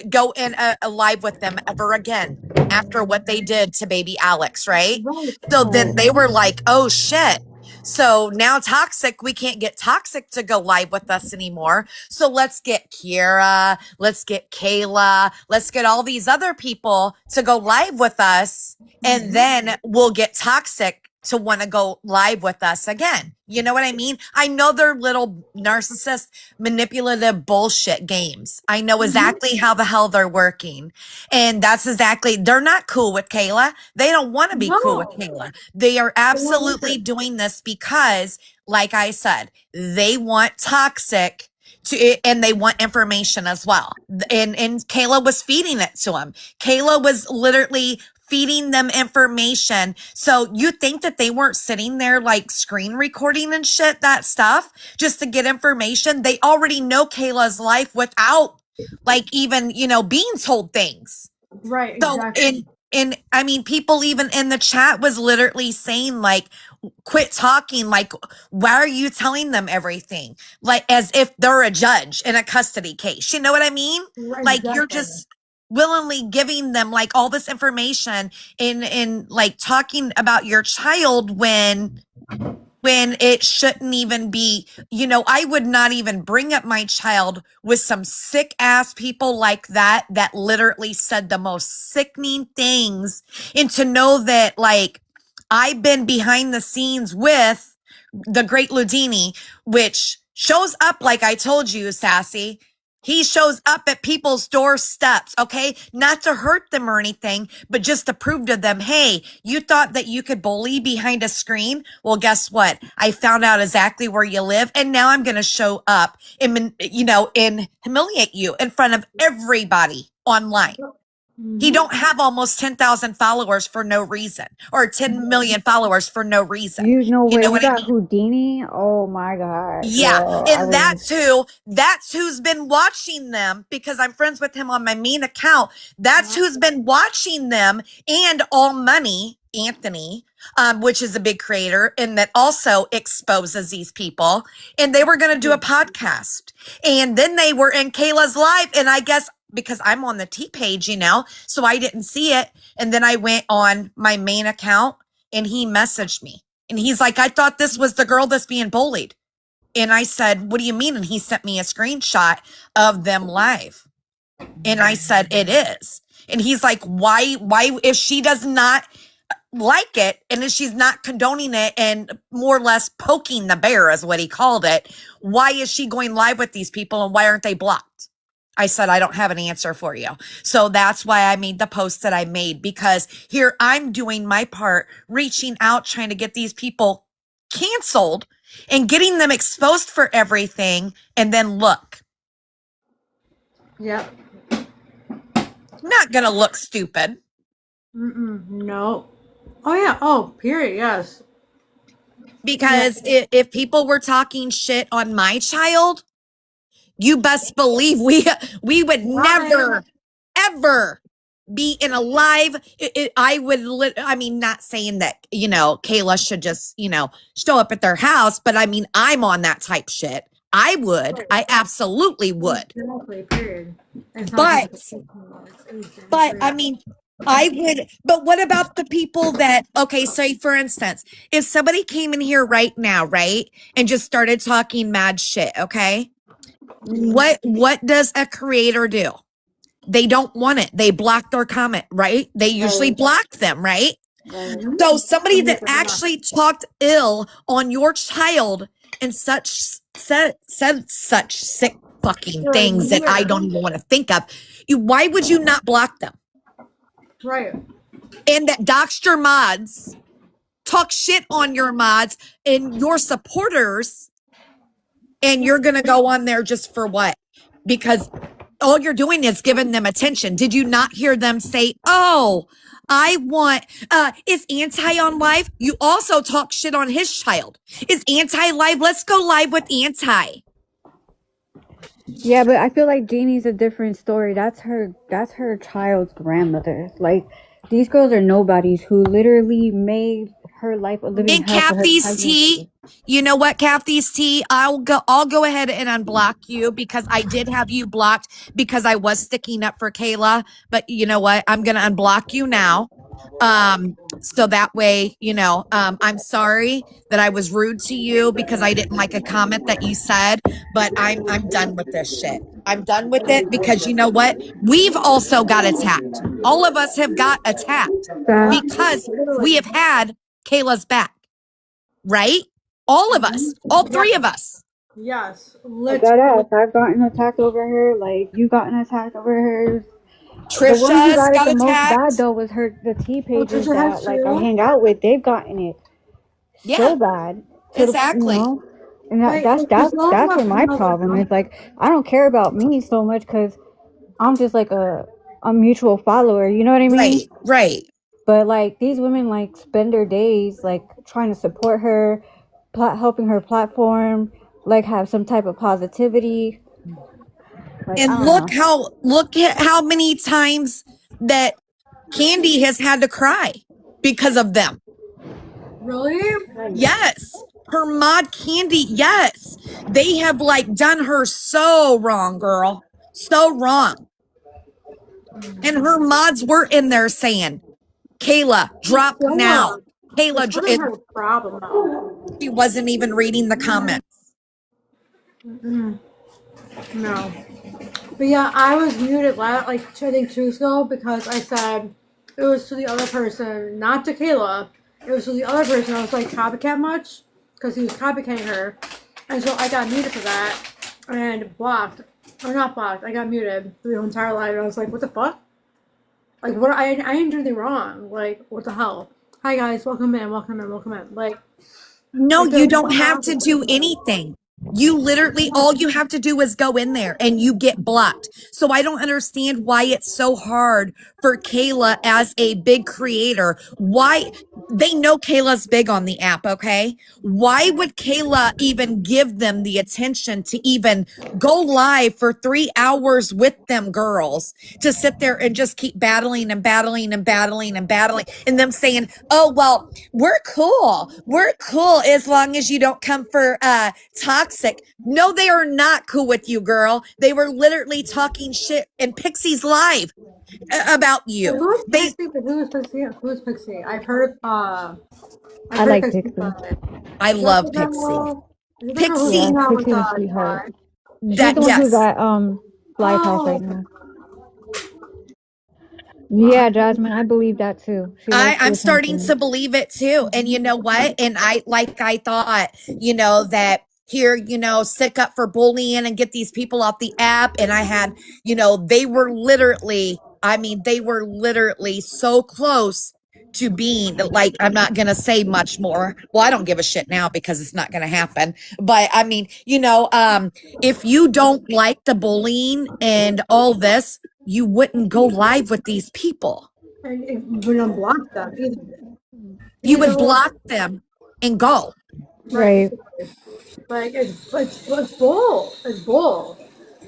[SPEAKER 7] go in a live with them ever again after what they did to baby Alex, right? So then they were like, oh shit. So now Toxic, we can't get Toxic to go live with us anymore. So let's get Kira, let's get Kayla, let's get all these other people to go live with us. And then we'll get Toxic to want to go live with us again. You know what I mean? I know they're little narcissist, manipulative bullshit games. I know exactly how the hell they're working. And that's exactly, they're not cool with Kayla. They don't want to be cool with Kayla. They are absolutely doing this because, like I said, they want Toxic to, and they want information as well. And Kayla was feeding it to them. Kayla was literally feeding them information. So you think that they weren't sitting there like screen recording and shit, that stuff, just to get information? They already know Kayla's life without like even, you know, being told things.
[SPEAKER 5] Right,
[SPEAKER 7] So,
[SPEAKER 5] exactly.
[SPEAKER 7] and I mean, people even in the chat was literally saying like, quit talking. Like, why are you telling them everything? Like, as if they're a judge in a custody case. You know what I mean?
[SPEAKER 5] Right,
[SPEAKER 7] Like, you're
[SPEAKER 5] exactly.
[SPEAKER 7] just willingly giving them like all this information in like talking about your child when it shouldn't even be. You know, I would not even bring up my child with some sick ass people like that literally said the most sickening things. And to know that like I've been behind the scenes with the great Ludini, which shows up, like I told you, Sassy. He shows up at people's doorsteps, okay? Not to hurt them or anything, but just to prove to them, hey, you thought that you could bully behind a screen? Well, guess what? I found out exactly where you live, and now I'm going to show up and, you know, and humiliate you in front of everybody online. He don't have almost 10,000 followers for no reason, or 10 million followers for no reason.
[SPEAKER 4] You know
[SPEAKER 7] You
[SPEAKER 4] where
[SPEAKER 7] know
[SPEAKER 4] you
[SPEAKER 7] what I
[SPEAKER 4] got
[SPEAKER 7] mean?
[SPEAKER 4] Houdini? Oh my god.
[SPEAKER 7] Yeah.
[SPEAKER 4] Girl,
[SPEAKER 7] And that's who's been watching them, because I'm friends with him on my main account. That's who's been watching them, and All Money, Anthony, which is a big creator and that also exposes these people. And they were going to do a podcast, and then they were in Kayla's live. And I guess because I'm on the TEAPAGE, you know, so I didn't see it. And then I went on my main account and he messaged me and he's like, I thought this was the girl that's being bullied. And I said, what do you mean? And he sent me a screenshot of them live. And I said, it is. And he's like, why, if she does not like it and if she's not condoning it and more or less poking the bear is what he called it, why is she going live with these people and why aren't they blocked? I said, I don't have an answer for you. So that's why I made the post that I made, because here I'm doing my part, reaching out, trying to get these people canceled and getting them exposed for everything. And then look,
[SPEAKER 5] Yep.
[SPEAKER 7] not going to look stupid.
[SPEAKER 5] No. Oh, yeah. Oh, period. Yes.
[SPEAKER 7] Because if people were talking shit on my child, you best believe we would never, ever be in a live. I mean, not saying that, you know, Kayla should just, you know, show up at their house, but I mean, I'm on that type shit. I would. I absolutely would.
[SPEAKER 5] Exactly, period.
[SPEAKER 7] But I mean, I would, but what about the people that, okay, say for instance, if somebody came in here right now, right, and just started talking mad shit, okay? What does a creator do? They don't want it. They block their comment, right? They usually block them, right? So somebody that actually talked ill on your child and said such sick fucking things that I don't even want to think of, why would you not block them?
[SPEAKER 5] Right.
[SPEAKER 7] And that doxed your mods, talk shit on your mods and your supporters, and you're going to go on there just for what? Because all you're doing is giving them attention. Did you not hear them say, oh, I want, is Anti on live? You also talk shit on his child. Is Anti live? Let's go live with Anti.
[SPEAKER 4] Yeah, but I feel like Jeannie's a different story. That's her child's grandmother. Like, these girls are nobodies who literally made her life a living
[SPEAKER 7] And
[SPEAKER 4] hell for her
[SPEAKER 7] Kathy's Tea, you know what, Kathy's Tea, I'll go ahead and unblock you, because I did have you blocked because I was sticking up for Kayla. But you know what? I'm gonna unblock you now. So that way, I'm sorry that I was rude to you because I didn't like a comment that you said, but I'm done with this shit. I'm done with it because you know what? We've also got attacked. All of us have got attacked because we have had Kayla's back, right? All of us, all three of us.
[SPEAKER 5] Yes.
[SPEAKER 4] I've gotten attacked over her. Like, you gotten attacked over her. The one who
[SPEAKER 7] Trisha's
[SPEAKER 4] got it
[SPEAKER 7] got
[SPEAKER 4] the most bad
[SPEAKER 7] attacked.
[SPEAKER 4] though was the TEAPAGEs
[SPEAKER 5] Trisha
[SPEAKER 4] that
[SPEAKER 5] has
[SPEAKER 4] like I
[SPEAKER 5] too.
[SPEAKER 4] hang out with. They've gotten it
[SPEAKER 7] Yeah,
[SPEAKER 4] so bad to
[SPEAKER 7] exactly.
[SPEAKER 4] and
[SPEAKER 5] Wait,
[SPEAKER 4] that's where my problem is. Like, I don't care about me so much because I'm just like a mutual follower. You know what I mean?
[SPEAKER 7] Right.
[SPEAKER 4] But like these women like spend their days like trying to support her, helping her platform, like have some type of positivity. Like,
[SPEAKER 7] And
[SPEAKER 4] I don't know.
[SPEAKER 7] look at how many times that Candy has had to cry because of them.
[SPEAKER 5] Really?
[SPEAKER 7] Yes. Her mod Candy, yes. They have like done her so wrong, girl. So wrong. And her mods were in there saying, Kayla, drop now. Kayla,
[SPEAKER 5] It's not her problem though.
[SPEAKER 7] she wasn't even reading the comments.
[SPEAKER 5] No. But yeah, I was muted like I think 2 weeks ago because I said it was to the other person, not to Kayla. It was to the other person. I was like copycat much because he was copycatting her, and so I got muted for that and blocked, or not blocked. I got muted for the whole entire live. And I was like, what the fuck? Like what? I didn't do anything wrong. Like what the hell? Hi guys, welcome in. Like
[SPEAKER 7] No,
[SPEAKER 5] like
[SPEAKER 7] you don't have to do anything. You literally, all you have to do is go in there and you get blocked. So I don't understand why it's so hard for Kayla as a big creator. Why? They know Kayla's big on the app, okay? Why would Kayla even give them the attention to even go live for 3 hours with them girls to sit there and just keep battling and battling and battling and battling and them saying, oh, well, we're cool. We're cool as long as you don't come for toxic. No, they are not cool with you, girl. They were literally talking shit in Pixie's live about you.
[SPEAKER 5] who is Pixie? Who is Pixie? I've heard.
[SPEAKER 4] I like Pixie.
[SPEAKER 7] I love Pixie. Pixie.
[SPEAKER 4] Yeah, Pixie's a sweetheart. She's
[SPEAKER 7] That
[SPEAKER 4] the one who's
[SPEAKER 7] yes.
[SPEAKER 4] at Live House right now. Yeah, Jasmine, I believe that too.
[SPEAKER 7] I'm starting to believe it too. And you know what? And I thought, that here, stick up for bullying and get these people off the app. And I had, they were literally so close to being like, I'm not going to say much more. Well, I don't give a shit now because it's not going to happen. But I mean, if you don't like the bullying and all this, you wouldn't go live with these people.
[SPEAKER 5] And you wouldn't block them either.
[SPEAKER 7] You would block them and go.
[SPEAKER 4] Right.
[SPEAKER 5] Like it's bull. It's bull.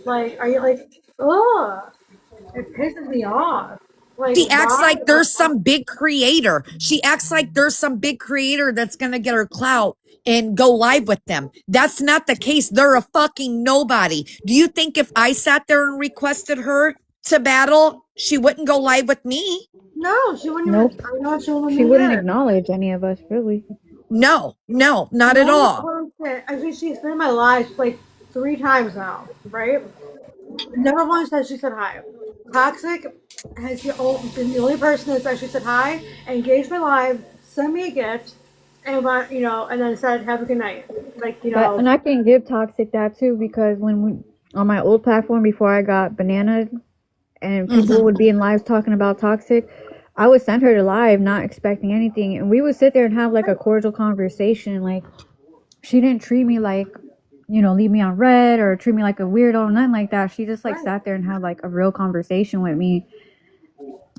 [SPEAKER 5] Like, are you like, ugh? It pisses me off. Like,
[SPEAKER 7] She acts like there's some big creator. She acts like there's some big creator that's gonna get her clout and go live with them. That's not the case. They're a fucking nobody. Do you think if I sat there and requested her to battle, she wouldn't go live with me?
[SPEAKER 5] No, she wouldn't.
[SPEAKER 4] Nope.
[SPEAKER 5] Even, I know she wouldn't.
[SPEAKER 4] She wouldn't acknowledge any of us, really.
[SPEAKER 7] No, not at all.
[SPEAKER 5] I think she's been in my life like 3 times now, right? Never once has she said hi. Toxic has been the only person that's actually said hi, engaged my live, sent me a gift, and and then said have a good night. Like
[SPEAKER 4] But, and I can give Toxic that too because when on my old platform before I got bananaed and people would be in lives talking about Toxic, I would send her to live not expecting anything, and we would sit there and have like a cordial conversation. Like, she didn't treat me like, leave me on red or treat me like a weirdo, nothing like that. She just like sat there and had like a real conversation with me.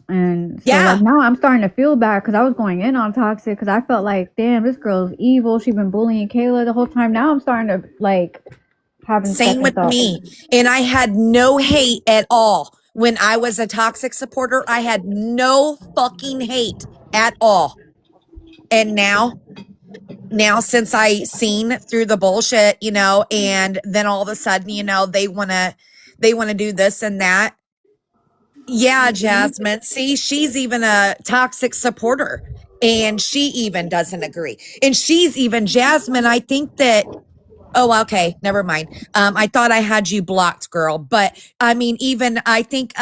[SPEAKER 4] And so like now I'm starting to feel bad because I was going in on Toxic because I felt like, damn, this girl's evil. She's been bullying Kayla the whole time. Now I'm starting to like having
[SPEAKER 7] same with me. And I had no hate at all. When I was a Toxic supporter, I had no fucking hate at all. And now since I seen through the bullshit, and then all of a sudden, they want to do this and that. Yeah, Jasmine. See, she's even a toxic supporter and she even doesn't agree. And she's even Jasmine. I think that, oh, okay. Never mind. I thought I had you blocked, girl. But I mean, even I think,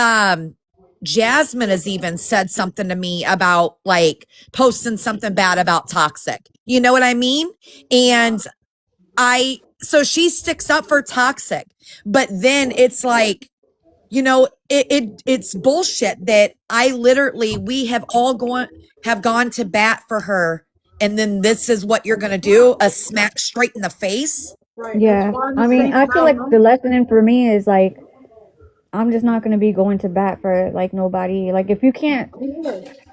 [SPEAKER 7] Jasmine has even said something to me about like posting something bad about toxic. You know what I mean? And so she sticks up for toxic, but then it's like, you know, it's bullshit that we have all gone to bat for her, and then this is what you're gonna do, a smack straight in the face.
[SPEAKER 5] Right.
[SPEAKER 4] Yeah. I mean, I feel like the lesson in for me is like, I'm just not going to be going to bat for like nobody. Like if you can't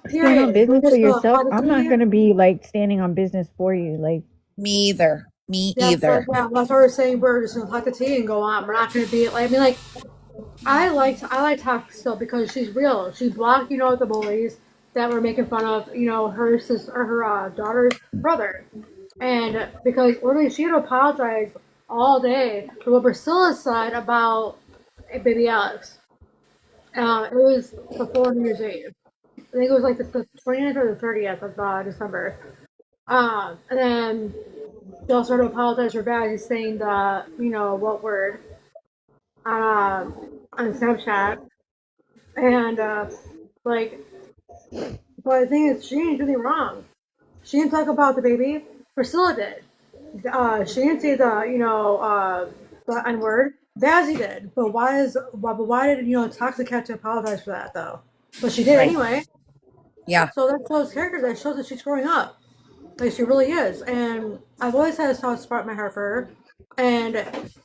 [SPEAKER 4] stand on business for yourself, I'm not going to be like standing on business for you. Like
[SPEAKER 7] Me either. Me
[SPEAKER 5] Yeah,
[SPEAKER 7] either.
[SPEAKER 5] that's what we're saying. We're just gonna talk the tea and go on. We're not gonna be like, I mean, like, I like Toxic still because she's real. She blocked, the bullies that were making fun of, her sister or her daughter's brother, and because literally she had to apologize all day for what Priscilla said about baby Alex. It was before New Year's Eve. I think it was like the 20th or the 30th of December. And then she also had to apologize for Vazzy saying the, what word on Snapchat. And, like, but the thing is, she ain't doing wrong. She didn't talk about the baby. Priscilla did. She didn't say the N word. Vazzy did. But why did, Toxic have to apologize for that, though? But she did anyway.
[SPEAKER 7] Yeah.
[SPEAKER 5] So that shows character. That shows that she's growing up. Like she really is. And I've always had a soft spot in my heart for her. And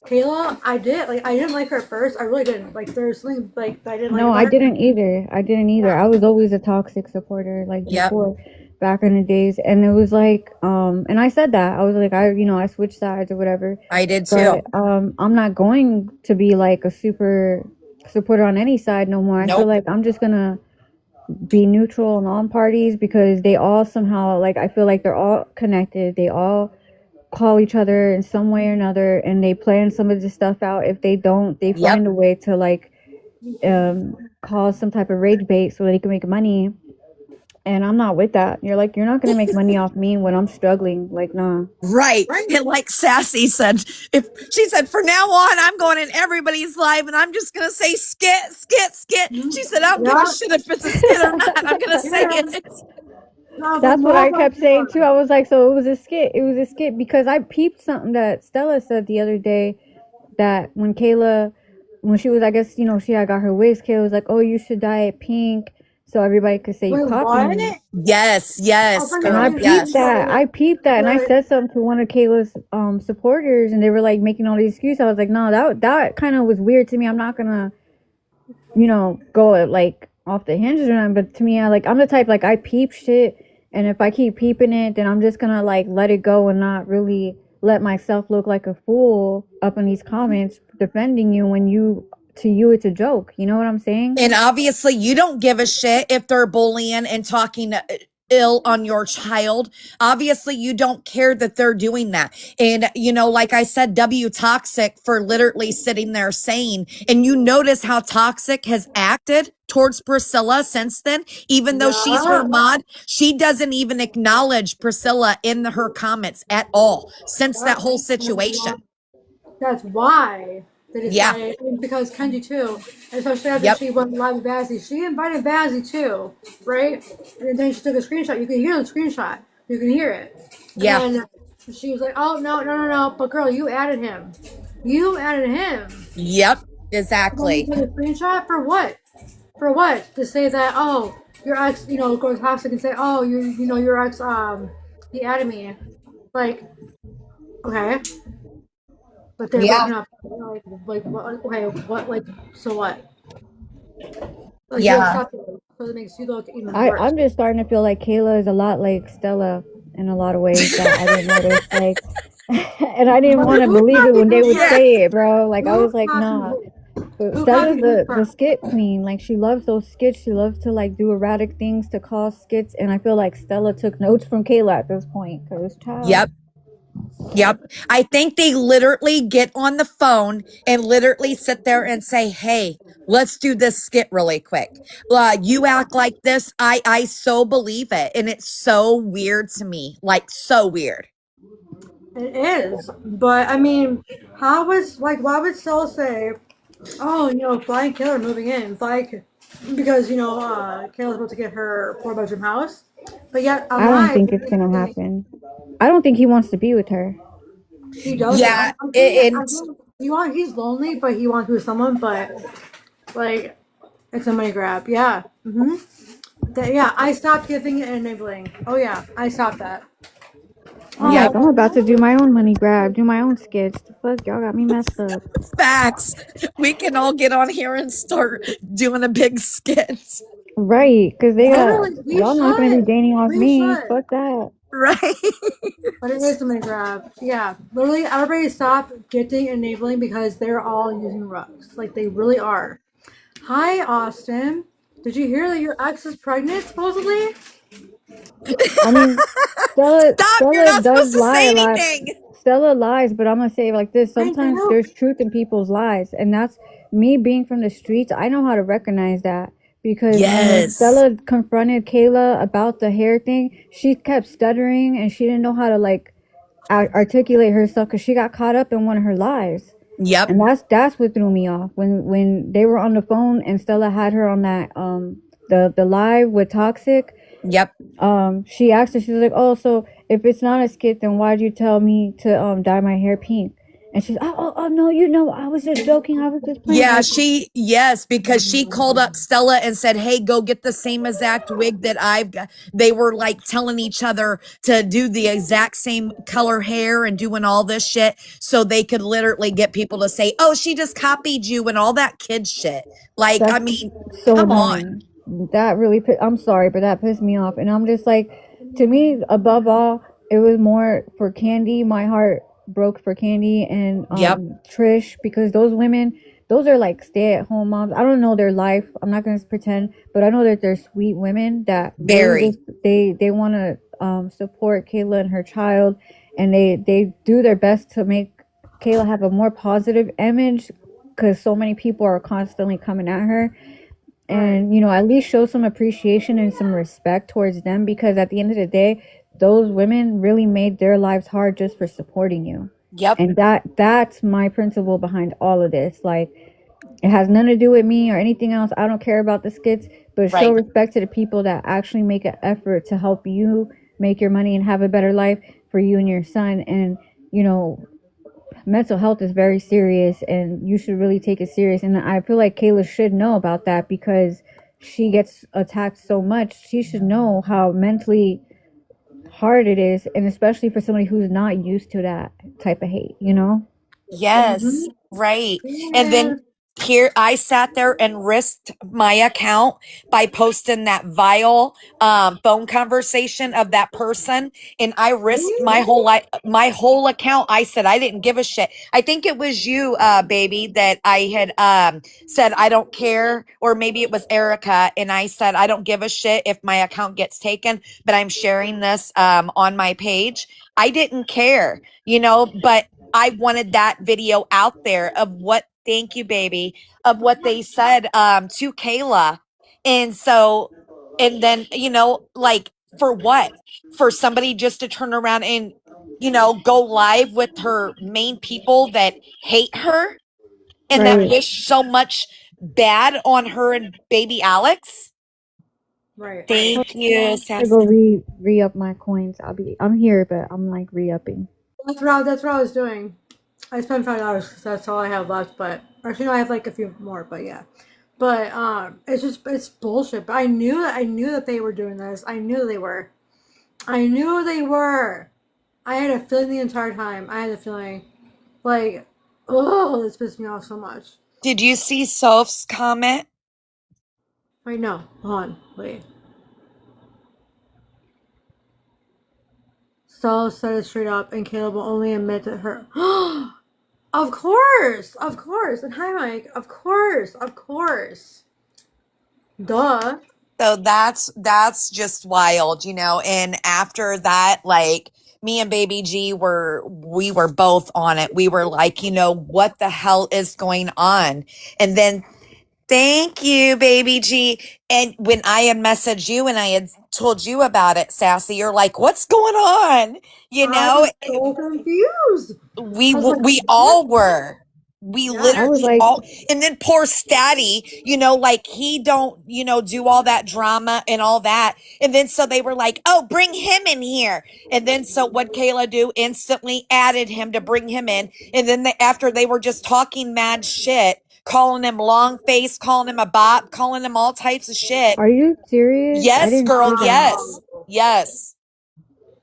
[SPEAKER 5] Kayla, I didn't like her at first. I really didn't. Like there's something like that I didn't like.
[SPEAKER 4] no, I didn't either. I was always a toxic supporter, like before, back in the days. And it was like, and I said that I was like, I switched sides or whatever.
[SPEAKER 7] I did too.
[SPEAKER 4] But I'm not going to be like a super supporter on any side no more. I feel like I'm just gonna be neutral on all parties because they all somehow, like, I feel like they're all connected. They all call each other in some way or another, and they plan some of this stuff out. If they don't, they find a way to like cause some type of rage bait so they can make money. And I'm not with that. You're like, you're not gonna make money off me when I'm struggling. Like, nah.
[SPEAKER 7] Right. And like Sassy said, she said, from now on, I'm going in everybody's live and I'm just gonna say skit, skit, skit. She said, I don't give a shit if it's a skit or not. I'm gonna say it.
[SPEAKER 4] That's what I kept saying too. I was like, so it was a skit. It was a skit because I peeped something that Stella said the other day that when she was, I guess, she had got her wigs, Kayla was like, oh, you should dye it pink so everybody could say you copy me.
[SPEAKER 7] Yes,
[SPEAKER 4] And I peeped that. And I said something to one of Kayla's supporters and they were like making all these excuses. I was like, no, that kind of was weird to me. I'm not gonna, go like off the hinges or nothing. But to me, I'm the type, like, I peep shit. And if I keep peeping it, then I'm just gonna like let it go and not really let myself look like a fool up in these comments defending you when to you it's a joke. You know what I'm saying?
[SPEAKER 7] And obviously you don't give a shit if they're bullying and talking ill on your child. Obviously you don't care that they're doing that. And like I said, W Toxic for literally sitting there saying, and you notice how Toxic has acted towards Priscilla since then, even though she's her mod, she doesn't even acknowledge Priscilla in her comments at all since that whole situation.
[SPEAKER 5] That's why they decided, because Kenji too, and so after she went live with Vazzy, she invited Vazzy too, right? And then she took a screenshot. You can hear the screenshot. You can hear it.
[SPEAKER 7] Yeah.
[SPEAKER 5] And she was like, oh, no. But girl, you added him.
[SPEAKER 7] Yep, exactly.
[SPEAKER 5] You took a screenshot for what? For what? To say that, oh, your ex, go toxic and say, oh, your ex, he added me. Like, okay. But they're breaking up. Like, okay, what, like, so what? Like, so it makes you look even worse.
[SPEAKER 4] I'm just starting to feel like Kayla is a lot like Stella in a lot of ways that I didn't notice. Like, and I didn't want to believe it when they would say it, bro. Like, I was like, nah. But Stella's the skit queen. Like, she loves those skits. She loves to like do erratic things to cause skits. And I feel like Stella took notes from Kayla at this point. Cause child.
[SPEAKER 7] Yep. Yep. I think they literally get on the phone and literally sit there and say, hey, let's do this skit really quick. You act like this. I so believe it. And it's so weird to me. Like, so weird.
[SPEAKER 5] It is, but I mean, how is like why would Cell say, "Oh, flying killer moving in," like because Kayla's about to get her 4-bedroom house, but yet
[SPEAKER 4] I don't
[SPEAKER 5] alive.
[SPEAKER 4] think it's gonna happen. I don't think he wants to be with her.
[SPEAKER 5] He doesn't.
[SPEAKER 7] Yeah.
[SPEAKER 5] I
[SPEAKER 7] And
[SPEAKER 5] think he's lonely, but he wants to be with someone. But like, it's a money grab. Yeah. Yeah. I stopped giving and enabling. Oh yeah, I stopped that.
[SPEAKER 4] I'm
[SPEAKER 7] yep.
[SPEAKER 4] like, I'm about to do my own money grab, do my own skits. The fuck, y'all got me messed up.
[SPEAKER 7] Facts. We can all get on here and start doing a big skit.
[SPEAKER 4] Right, because
[SPEAKER 5] Literally, we
[SPEAKER 4] y'all not gonna be
[SPEAKER 5] should.
[SPEAKER 4] gaining off
[SPEAKER 5] We
[SPEAKER 4] me.
[SPEAKER 5] should.
[SPEAKER 4] Fuck that.
[SPEAKER 7] Right.
[SPEAKER 5] But it is a money grab. Yeah. Literally, everybody stop gifting and enabling because they're all using rugs. Like, they really are. Hi, Austin. Did you hear that your ex is pregnant, supposedly?
[SPEAKER 4] I mean, Stella,
[SPEAKER 7] Stop. You're
[SPEAKER 4] Stella
[SPEAKER 7] not
[SPEAKER 4] does
[SPEAKER 7] supposed to
[SPEAKER 4] lie
[SPEAKER 7] say
[SPEAKER 4] a lot.
[SPEAKER 7] anything.
[SPEAKER 4] Stella lies, but I'm gonna say it like this.
[SPEAKER 5] I
[SPEAKER 4] Sometimes
[SPEAKER 5] know.
[SPEAKER 4] there's truth in people's lies, and that's me being from the streets. I know how to recognize that because when
[SPEAKER 7] Yes.
[SPEAKER 4] Stella confronted Kayla about the hair thing, she kept stuttering and she didn't know how to like articulate herself because she got caught up in one of her lies.
[SPEAKER 7] Yep.
[SPEAKER 4] And that's what threw me off when they were on the phone and Stella had her on that the live with Toxic.
[SPEAKER 7] Yep.
[SPEAKER 4] She asked her, she was like, oh, so if it's not a skit, then why'd you tell me to dye my hair pink? And she's, oh no, I was just joking, I was just playing.
[SPEAKER 7] Yeah,
[SPEAKER 4] Like,
[SPEAKER 7] yes, because she called up Stella and said, hey, go get the same exact wig that I've got. They were like telling each other to do the exact same color hair and doing all this shit so they could literally get people to say, oh, she just copied you and all that kid shit. Like, I
[SPEAKER 4] that's
[SPEAKER 7] mean,
[SPEAKER 4] so
[SPEAKER 7] come on.
[SPEAKER 4] annoying. That really I'm sorry, but that pissed me off. And I'm just like, to me, above all, it was more for Candy. My heart broke for Candy and
[SPEAKER 7] Yep.
[SPEAKER 4] Trish, because those women, those are like stay-at-home moms. I don't know their life. I'm not gonna pretend, but I know that they're sweet women that really
[SPEAKER 7] Very.
[SPEAKER 4] just they want to support Kayla and her child, and they do their best to make Kayla have a more positive image because so many people are constantly coming at her. And at least show some appreciation and some respect towards them, because at the end of the day, those women really made their lives hard just for supporting you.
[SPEAKER 7] Yep.
[SPEAKER 4] And that's my principle behind all of this. Like, it has nothing to do with me or anything else. I don't care about the skits, but show
[SPEAKER 7] Right.
[SPEAKER 4] respect to the people that actually make an effort to help you make your money and have a better life for you and your son. And mental health is very serious and you should really take it serious. And I feel like Kayla should know about that because she gets attacked so much. She should know how mentally hard it is, and especially for somebody who's not used to that type of hate,
[SPEAKER 7] Yes, right. And
[SPEAKER 5] Yeah.
[SPEAKER 7] then here I sat there and risked my account by posting that vile phone conversation of that person, and I risked my whole account. I said I didn't give a shit. I think it was you, baby, that I had said I don't care, or maybe it was Erica, and I said I don't give a shit if my account gets taken, but I'm sharing this on my page. I didn't care, but I wanted that video out there of what, thank you, baby, of what they said to Kayla. And so, and then, like, for what? For somebody just to turn around and, go live with her main people that hate her and that
[SPEAKER 4] Right.
[SPEAKER 7] wish so much bad on her and baby Alex.
[SPEAKER 5] Right.
[SPEAKER 7] Thank you,
[SPEAKER 4] I go
[SPEAKER 7] Sassy.
[SPEAKER 4] re-up my coins. I'm here, but I'm like re-upping.
[SPEAKER 5] That's what I was doing. I spent $5 because that's all I have left. But actually, no, I have like a few more. But yeah, but it's bullshit. But I knew that they were doing this. I knew they were. I knew they were. I had a feeling the entire time. I had a feeling, like, oh, this pissed me off so much.
[SPEAKER 7] Did you see Soph's comment?
[SPEAKER 5] Wait, no, hold on, wait. Stella said it straight up, and Caleb will only admit to her. Of course. And hi, Mike. Of course. Duh.
[SPEAKER 7] So that's just wild, and after that, like, me and Baby G we were both on it. We were like, what the hell is going on? And then thank you, Baby G. And when I had messaged you and I had told you about it, Sassy, you're like, what's going on?
[SPEAKER 5] I was so confused.
[SPEAKER 7] We all were. We
[SPEAKER 5] Yeah.
[SPEAKER 4] I was
[SPEAKER 7] literally
[SPEAKER 4] like,
[SPEAKER 7] all, and then poor Statty, like he don't, do all that drama and all that. And then so they were like, oh, bring him in here. And then so what Kayla do? Instantly added him to bring him in. And then after they were just talking mad shit, calling him long face, calling him a bop, calling him all types of shit.
[SPEAKER 4] are you serious? I
[SPEAKER 7] Yes,
[SPEAKER 4] didn't
[SPEAKER 7] girl,
[SPEAKER 4] see that.
[SPEAKER 7] yes. Yes.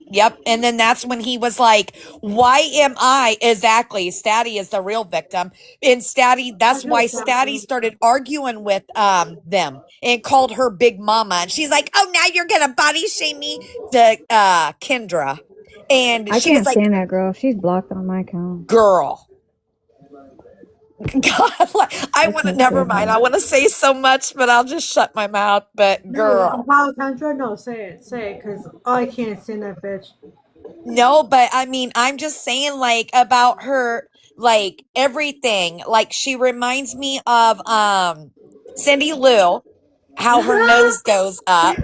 [SPEAKER 7] Yep. And then that's when he was like, why am I exactly? Statty is the real victim. And Statty, that's why Statty started arguing with them and called her big mama. And she's like, oh, now you're gonna body shame me to Kendra. And
[SPEAKER 4] I
[SPEAKER 7] she was
[SPEAKER 4] can't
[SPEAKER 7] like,
[SPEAKER 4] stand that girl. She's blocked on my account.
[SPEAKER 7] girl. God, I
[SPEAKER 4] I
[SPEAKER 7] want to,
[SPEAKER 4] can't
[SPEAKER 7] never
[SPEAKER 4] stand
[SPEAKER 7] mind.
[SPEAKER 4] her.
[SPEAKER 7] I want to say so much, but I'll just shut my mouth. But girl.
[SPEAKER 5] No, Kendra, no, say it, because I can't stand that bitch.
[SPEAKER 7] No, but I mean, I'm just saying, like, about her, like, everything. Like, she reminds me of Cindy Lou, how her nose goes up,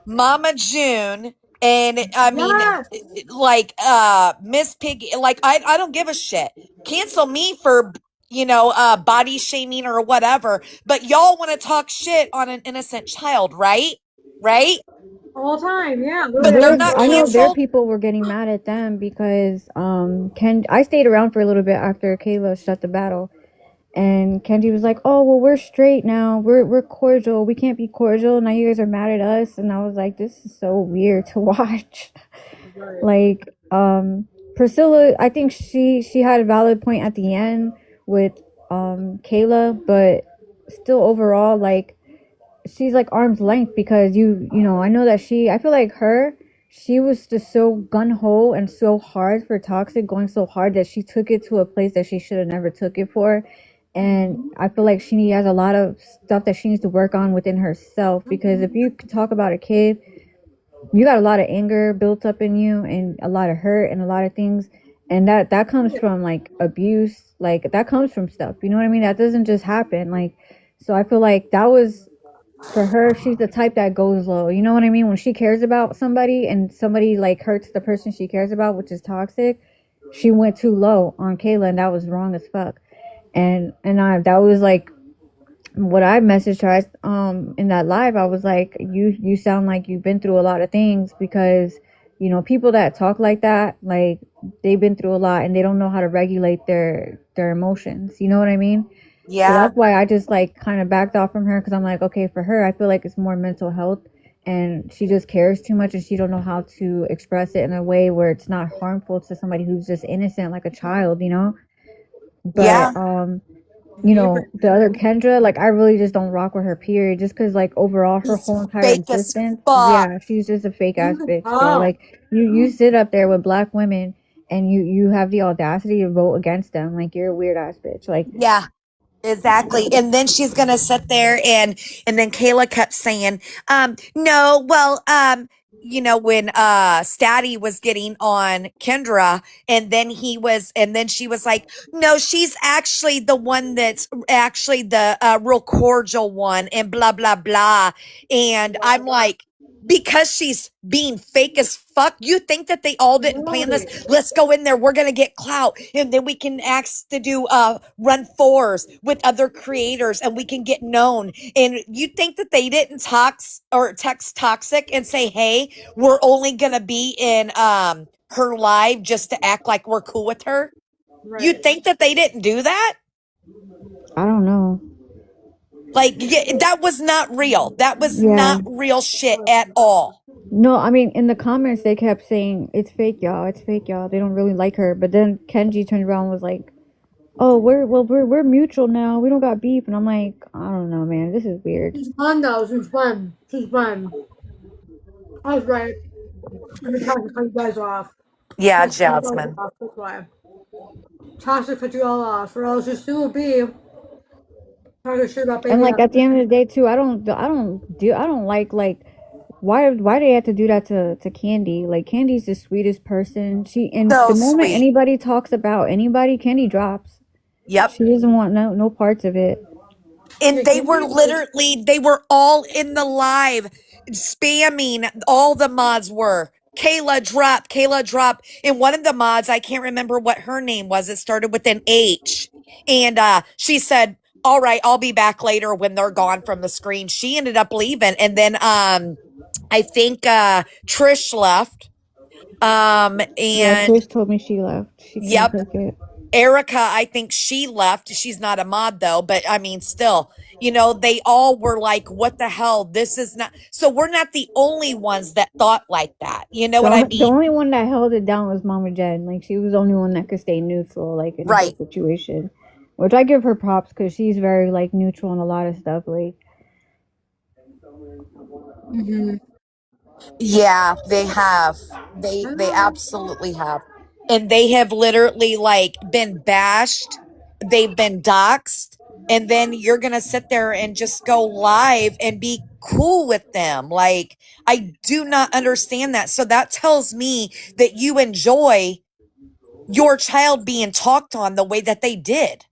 [SPEAKER 7] Mama June, and I mean,
[SPEAKER 5] Yes.
[SPEAKER 7] like, Miss Piggy. Like, I don't give a shit. Cancel me for body shaming or whatever. But y'all want to talk shit on an innocent child, right? Right?
[SPEAKER 5] All time, yeah.
[SPEAKER 7] But they're not
[SPEAKER 4] I know their
[SPEAKER 7] canceled.
[SPEAKER 4] people were getting mad at them because I stayed around for a little bit after Kayla shut the battle, and Kenji was like, "Oh well, we're straight now. We're cordial. We can't be cordial now. You guys are mad at us." And I was like, "This is so weird to watch." Like Priscilla, I think she had a valid point at the end with Kayla, but still overall, like, she's like arm's length because I know that I feel like she was just so gun-ho and so hard for Toxic, going so hard that she took it to a place that she should have never took it for. And I feel like she has a lot of stuff that she needs to work on within herself, because if you talk about a kid, you got a lot of anger built up in you and a lot of hurt and a lot of things, and that comes from like abuse, like that comes from stuff, you know what I mean? That doesn't just happen. Like, so I feel like that was for her. She's the type that goes low, you know what I mean? When she cares about somebody and somebody like hurts the person she cares about, which is Toxic, she went too low on Kayla, and that was wrong as fuck. And that was like what I messaged her in that live. I was like, you sound like you've been through a lot of things, because people that talk like that, like, they've been through a lot and they don't know how to regulate their emotions, you know what I mean?
[SPEAKER 7] Yeah.
[SPEAKER 4] So that's why I just like kind of backed off from her, because I'm like, okay, for her, I feel like it's more mental health, and she just cares too much and she don't know how to express it in a way where it's not harmful to somebody who's just innocent, like a child, but
[SPEAKER 7] Yeah.
[SPEAKER 4] the other Kendra, like, I really just don't rock with her, period, just because, like, overall her whole entire
[SPEAKER 7] Fake as
[SPEAKER 4] existence,
[SPEAKER 7] fuck.
[SPEAKER 4] yeah, she's just a fake ass bitch. So like, you sit up there with black women and you have the audacity to vote against them. Like, you're a weird ass bitch. Like,
[SPEAKER 7] Yeah. Exactly. And then she's going to sit there and then Kayla kept saying, no, well, when Statty was getting on Kendra, and then she was like, no, she's actually the one that's actually the real cordial one, and blah blah blah. And I'm like, because she's being fake as fuck, you think that they all didn't plan this? Let's go in there, we're gonna get clout, and then we can ask to do run fours with other creators, and we can get known. And you think that they didn't text Toxic and say, hey, we're only gonna be in her live just to act like we're cool with her? You think that they didn't do that?
[SPEAKER 4] I don't know.
[SPEAKER 7] Like, yeah, that was not real. That was
[SPEAKER 4] Yeah.
[SPEAKER 7] not real shit at all.
[SPEAKER 4] No, I mean, in the comments they kept saying it's fake, y'all. It's fake, y'all. They don't really like her. But then Kenji turned around and was like, "Oh, we're mutual now. We don't got beef." And I'm like, I don't know, man. This is weird.
[SPEAKER 5] She's fun though. She's fun. She's fun. I was right. I'm trying to cut you guys off.
[SPEAKER 7] Yeah,
[SPEAKER 5] That's
[SPEAKER 7] Jasmine.
[SPEAKER 5] why. Toxic cut you all off, or else you still would be talking shit about baby.
[SPEAKER 4] And like at the end of the day too, I don't like why do they have to do that to Candy? Like, Candy's the sweetest person. And
[SPEAKER 7] So
[SPEAKER 4] the moment
[SPEAKER 7] sweet.
[SPEAKER 4] anybody talks about anybody, Candy drops.
[SPEAKER 7] Yep.
[SPEAKER 4] She doesn't want no parts of it.
[SPEAKER 7] And they were all in the live spamming. All the mods were. Kayla drop. And one of the mods, I can't remember what her name was. It started with an H. And she said, all right, I'll be back later when they're gone from the screen. She ended up leaving. And then I think Trish left.
[SPEAKER 4] Yeah,
[SPEAKER 7] And
[SPEAKER 4] Trish told me she left. She couldn't
[SPEAKER 7] yep.
[SPEAKER 4] take it.
[SPEAKER 7] Erica, I think she left. She's not a mod though, but I mean, still, they all were like, what the hell? This is not. So we're not the only ones that thought like that. You know what I
[SPEAKER 4] The
[SPEAKER 7] mean?
[SPEAKER 4] only one that held it down was Mama Jen. Like, she was the only one that could stay neutral, like, in the whole
[SPEAKER 7] Right.
[SPEAKER 4] situation. Which I give her props because she's very, like, neutral in a lot of stuff. Like,
[SPEAKER 7] Yeah, they have. They absolutely have. And they have literally like been bashed. They've been doxxed. And then you're going to sit there and just go live and be cool with them. Like, I do not understand that. So that tells me that you enjoy your child being talked on the way that they did.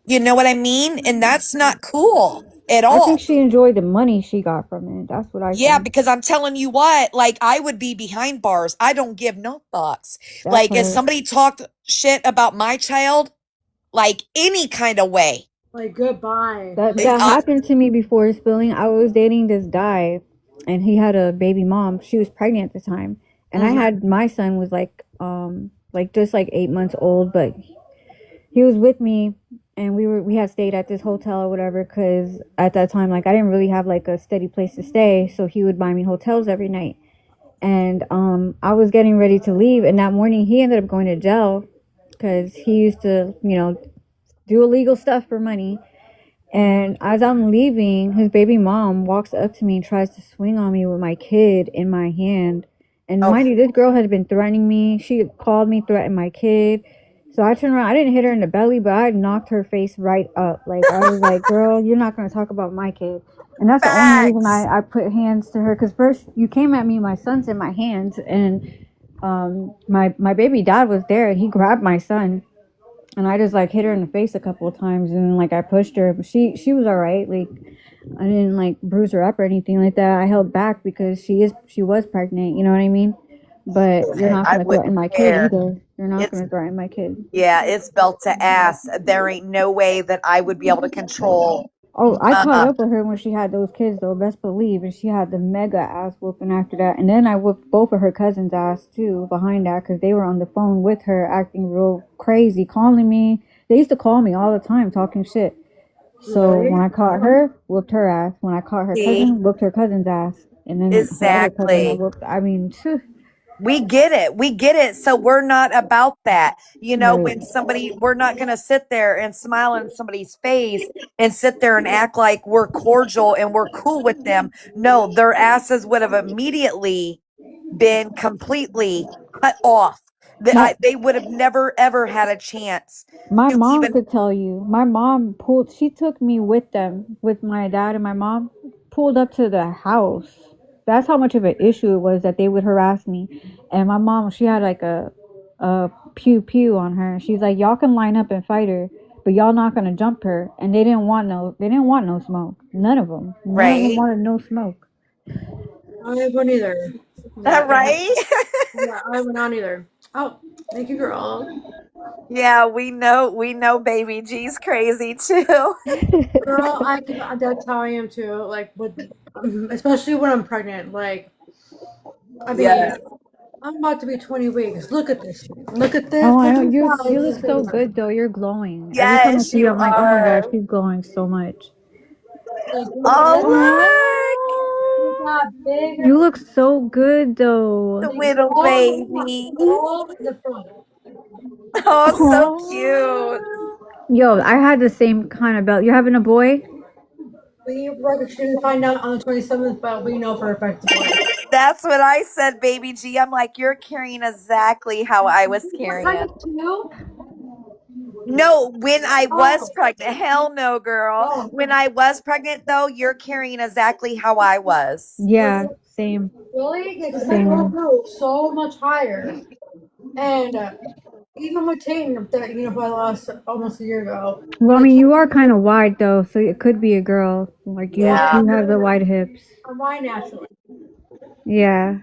[SPEAKER 7] You know what I mean? And that's not cool at all.
[SPEAKER 4] I think she enjoyed the money she got from it. That's what I
[SPEAKER 7] Yeah,
[SPEAKER 4] think.
[SPEAKER 7] because I'm telling you what, like, I would be behind bars. I don't give no fucks.
[SPEAKER 4] That
[SPEAKER 7] Like, if
[SPEAKER 4] part.
[SPEAKER 7] somebody talked shit about my child, like, any kind of way.
[SPEAKER 5] Like, goodbye.
[SPEAKER 4] That happened to me before Spilling. I was dating this guy, and he had a baby mom. She was pregnant at the time, and I had my son was like just like 8 months old, but he was with me, and we had stayed at this hotel or whatever, because at that time, like, I didn't really have like a steady place to stay, so he would buy me hotels every night. And I was getting ready to leave, and that morning he ended up going to jail because he used to, do illegal stuff for money. And as I'm leaving, his baby mom walks up to me and tries to swing on me with my kid in my hand. And mind you, this girl had been threatening me. She called me, threatened my kid. So I turned around. I didn't hit her in the belly, but I knocked her face right up. Like, I was like, girl, you're not going to talk about my kid. And that's the only reason I put hands to her. Because first, you came at me, my son's in my hands. And my baby dad was there, and he grabbed my son. And I just, like, hit her in the face a couple of times. And, like, I pushed her. But she was all right. Like, I didn't, like, bruise her up or anything like that. I held back because she was pregnant. You know what I mean? But you're not going to threaten my kid either. You're not going to threaten my kid.
[SPEAKER 7] Yeah, it's belt to ass. There ain't no way that I would be able to control.
[SPEAKER 4] Oh, I caught up with her when she had those kids, though, best believe. And she had the mega ass whooping after that. And then I whooped both of her cousins' ass, too, behind that, because they were on the phone with her acting real crazy, calling me. They used to call me all the time, talking shit. So when I caught her, whooped her ass. When I caught her cousin, whooped her cousin's ass. And then the other cousin I whooped. I mean,
[SPEAKER 7] we get it. So we're not about that. When we're not going to sit there and smile in somebody's face and sit there and act like we're cordial and we're cool with them. No, their asses would have immediately been completely cut off. They would have never, ever had a chance.
[SPEAKER 4] My mom could tell you. My mom she took me with them, with my dad and my mom, pulled up to the house. That's how much of an issue it was that they would harass me. And my mom, she had like a pew pew on her. She's like, y'all can line up and fight her, but y'all not gonna jump her. And they didn't want no smoke. None of them. None of them wanted no smoke.
[SPEAKER 5] I wouldn't either.
[SPEAKER 7] Right?
[SPEAKER 5] Yeah, I would not either. Oh, thank you, girl.
[SPEAKER 7] Yeah, we know baby G's crazy too.
[SPEAKER 5] Girl, that's how I am too. Like, especially when I'm pregnant. Like, I mean, I'm about to be 20 weeks. Look at this. Look at this.
[SPEAKER 4] Oh, I know. You look so good, though. You're glowing. Every time I see you, I'm like, oh my gosh, she's glowing so much. You look so good, though.
[SPEAKER 7] The little baby. Oh, so cute.
[SPEAKER 4] Yo, I had the same kind of belt. You're having a boy?
[SPEAKER 5] We shouldn't find out on the 27th, but we know for a fact.
[SPEAKER 7] That's what I said, baby G. I'm like, you're carrying exactly how I was carrying. No, when I was pregnant, hell no, girl. When I was pregnant, though, you're carrying exactly how I was.
[SPEAKER 4] Yeah, same.
[SPEAKER 5] Really? Yeah, because my
[SPEAKER 4] Same.
[SPEAKER 5] girl grew so much higher. And even with Tatum, that who I lost almost a year ago.
[SPEAKER 4] Well, I mean, you are kind of wide though, so it could be a girl. Like you have the wide hips.
[SPEAKER 5] I'm wide naturally.
[SPEAKER 4] Yeah.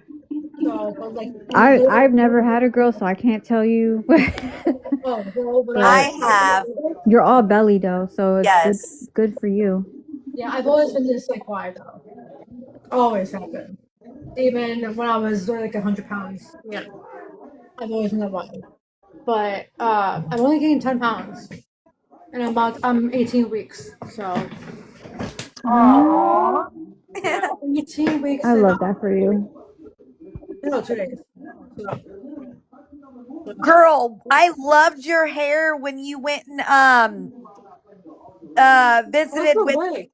[SPEAKER 5] So, but like,
[SPEAKER 4] I've never had a girl, so I can't tell you.
[SPEAKER 7] I have.
[SPEAKER 4] You're all belly though, so it's
[SPEAKER 7] Yes.
[SPEAKER 4] good for you.
[SPEAKER 5] Yeah, I've always been this like wide though. Always have been. Even when I was like 100 pounds. Yeah. I've always been that wide. But I've only gained 10 pounds. And I'm 18 weeks. So
[SPEAKER 7] Aww.
[SPEAKER 5] 18 weeks.
[SPEAKER 4] I love that for you.
[SPEAKER 5] No, 2 days. So.
[SPEAKER 7] Girl, I loved your hair when you went and visited with.
[SPEAKER 5] Wig.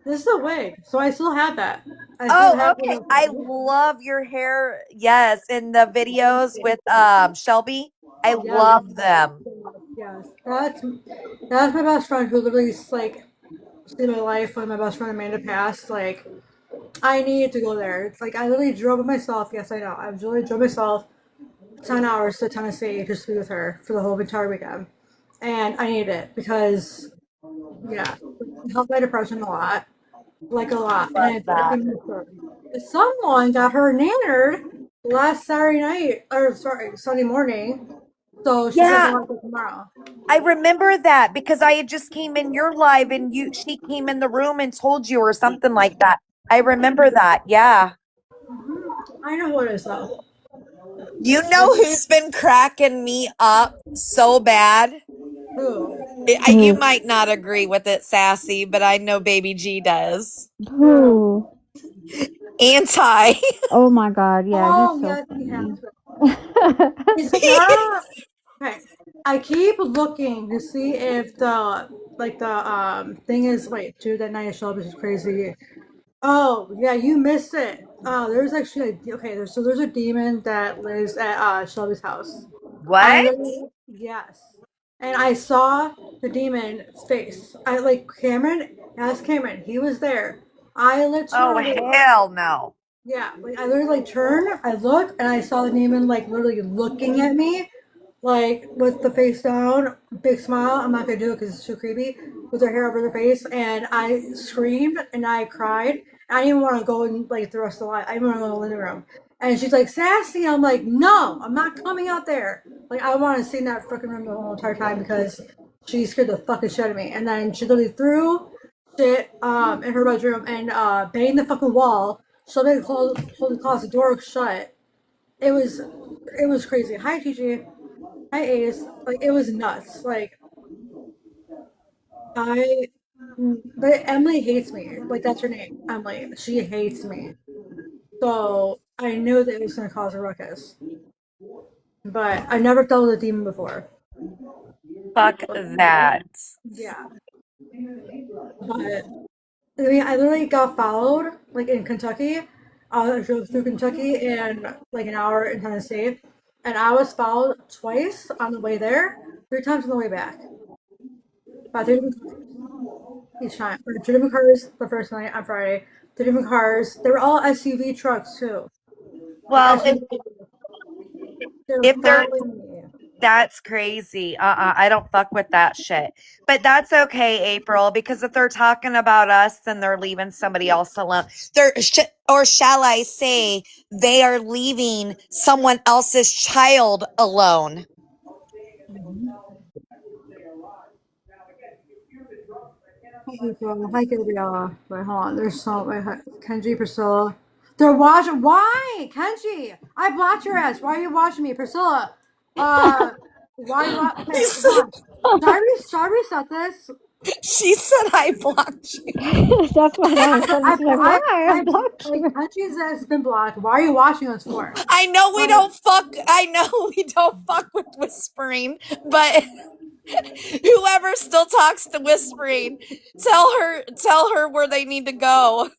[SPEAKER 5] This is a wig, so I still have that.
[SPEAKER 7] Okay. I love your hair. Yes, in the videos with Shelby. I love them.
[SPEAKER 5] Yes, that's my best friend who literally like saved my life when my best friend Amanda passed. Like, I needed to go there. It's like I literally drove it myself. Yes, I know. I literally drove myself 10 hours to Tennessee just to be with her for the whole entire weekend, and I needed it because, yeah, it helped my depression a lot. Like a lot. And someone got her nannered last Saturday night, or sorry, Sunday morning. So she's gonna go tomorrow.
[SPEAKER 7] I remember that because I had just came in your live and she came in the room and told you or something like that. I remember that. Yeah.
[SPEAKER 5] I know who it is though.
[SPEAKER 7] You know who's been cracking me up so bad?
[SPEAKER 5] Who?
[SPEAKER 7] You might not agree with it, Sassy, but I know Baby G does.
[SPEAKER 4] Who?
[SPEAKER 7] Anti.
[SPEAKER 4] Oh my God! Yeah.
[SPEAKER 5] Oh yes, he has. Okay. I keep looking to see if the thing is dude, that night of Shelby is crazy. Oh yeah, you missed it. There's actually there's a demon that lives at Shelby's house.
[SPEAKER 7] What?
[SPEAKER 5] Yes. And I saw the demon's face. I like Cameron. Ask Cameron. He was there. I literally.
[SPEAKER 7] Oh hell no.
[SPEAKER 5] Yeah, like I literally turned, I looked, and I saw the demon like literally looking at me, like with the face down, big smile. I'm not gonna do it because it's too creepy. With her hair over her face, and I screamed and I cried. I didn't even want to go in like the rest of the life. I didn't want to go in the living room. And she's like, Sassy. I'm like, no, I'm not coming out there. Like I want to stay in that fucking room the whole entire time because she scared the fucking shit out of me. And then she literally threw shit in her bedroom and banged the fucking wall. So they closed the closet door shut. It was crazy. Hi TG. Hi Ace. Like it was nuts. Like but Emily hates me. Like that's her name. Emily. She hates me. So I knew that it was gonna cause a ruckus. But I never dealt with a demon before.
[SPEAKER 7] Fuck that.
[SPEAKER 5] Yeah. But I mean, I literally got followed, like in Kentucky. I drove through Kentucky and like an hour in Tennessee, and I was followed twice on the way there, 3 times on the way back. By 3 different cars each time. Or 2 different cars the first night on Friday, 2 different cars. They were all SUV trucks too.
[SPEAKER 7] Well,
[SPEAKER 5] like,
[SPEAKER 7] if they're that's crazy. I don't fuck with that shit. But that's okay, April, because if they're talking about us, then they're leaving somebody else alone. Or shall I say, they are leaving someone else's child alone.
[SPEAKER 5] Hi, Gabriella. Wait, hold on. There's so Kenji, Priscilla. They're watching. Why, Kenji? I blocked your ass. Why are you watching me, Priscilla? Why? Okay, should I reset this?
[SPEAKER 7] She said I blocked you.
[SPEAKER 4] That's what I was saying. She's like, why? I blocked you.
[SPEAKER 5] Kenji's ass has been blocked. Why are you watching us for?
[SPEAKER 7] I know we don't fuck. I know we don't fuck with whispering, but whoever still talks to whispering, tell her where they need to go.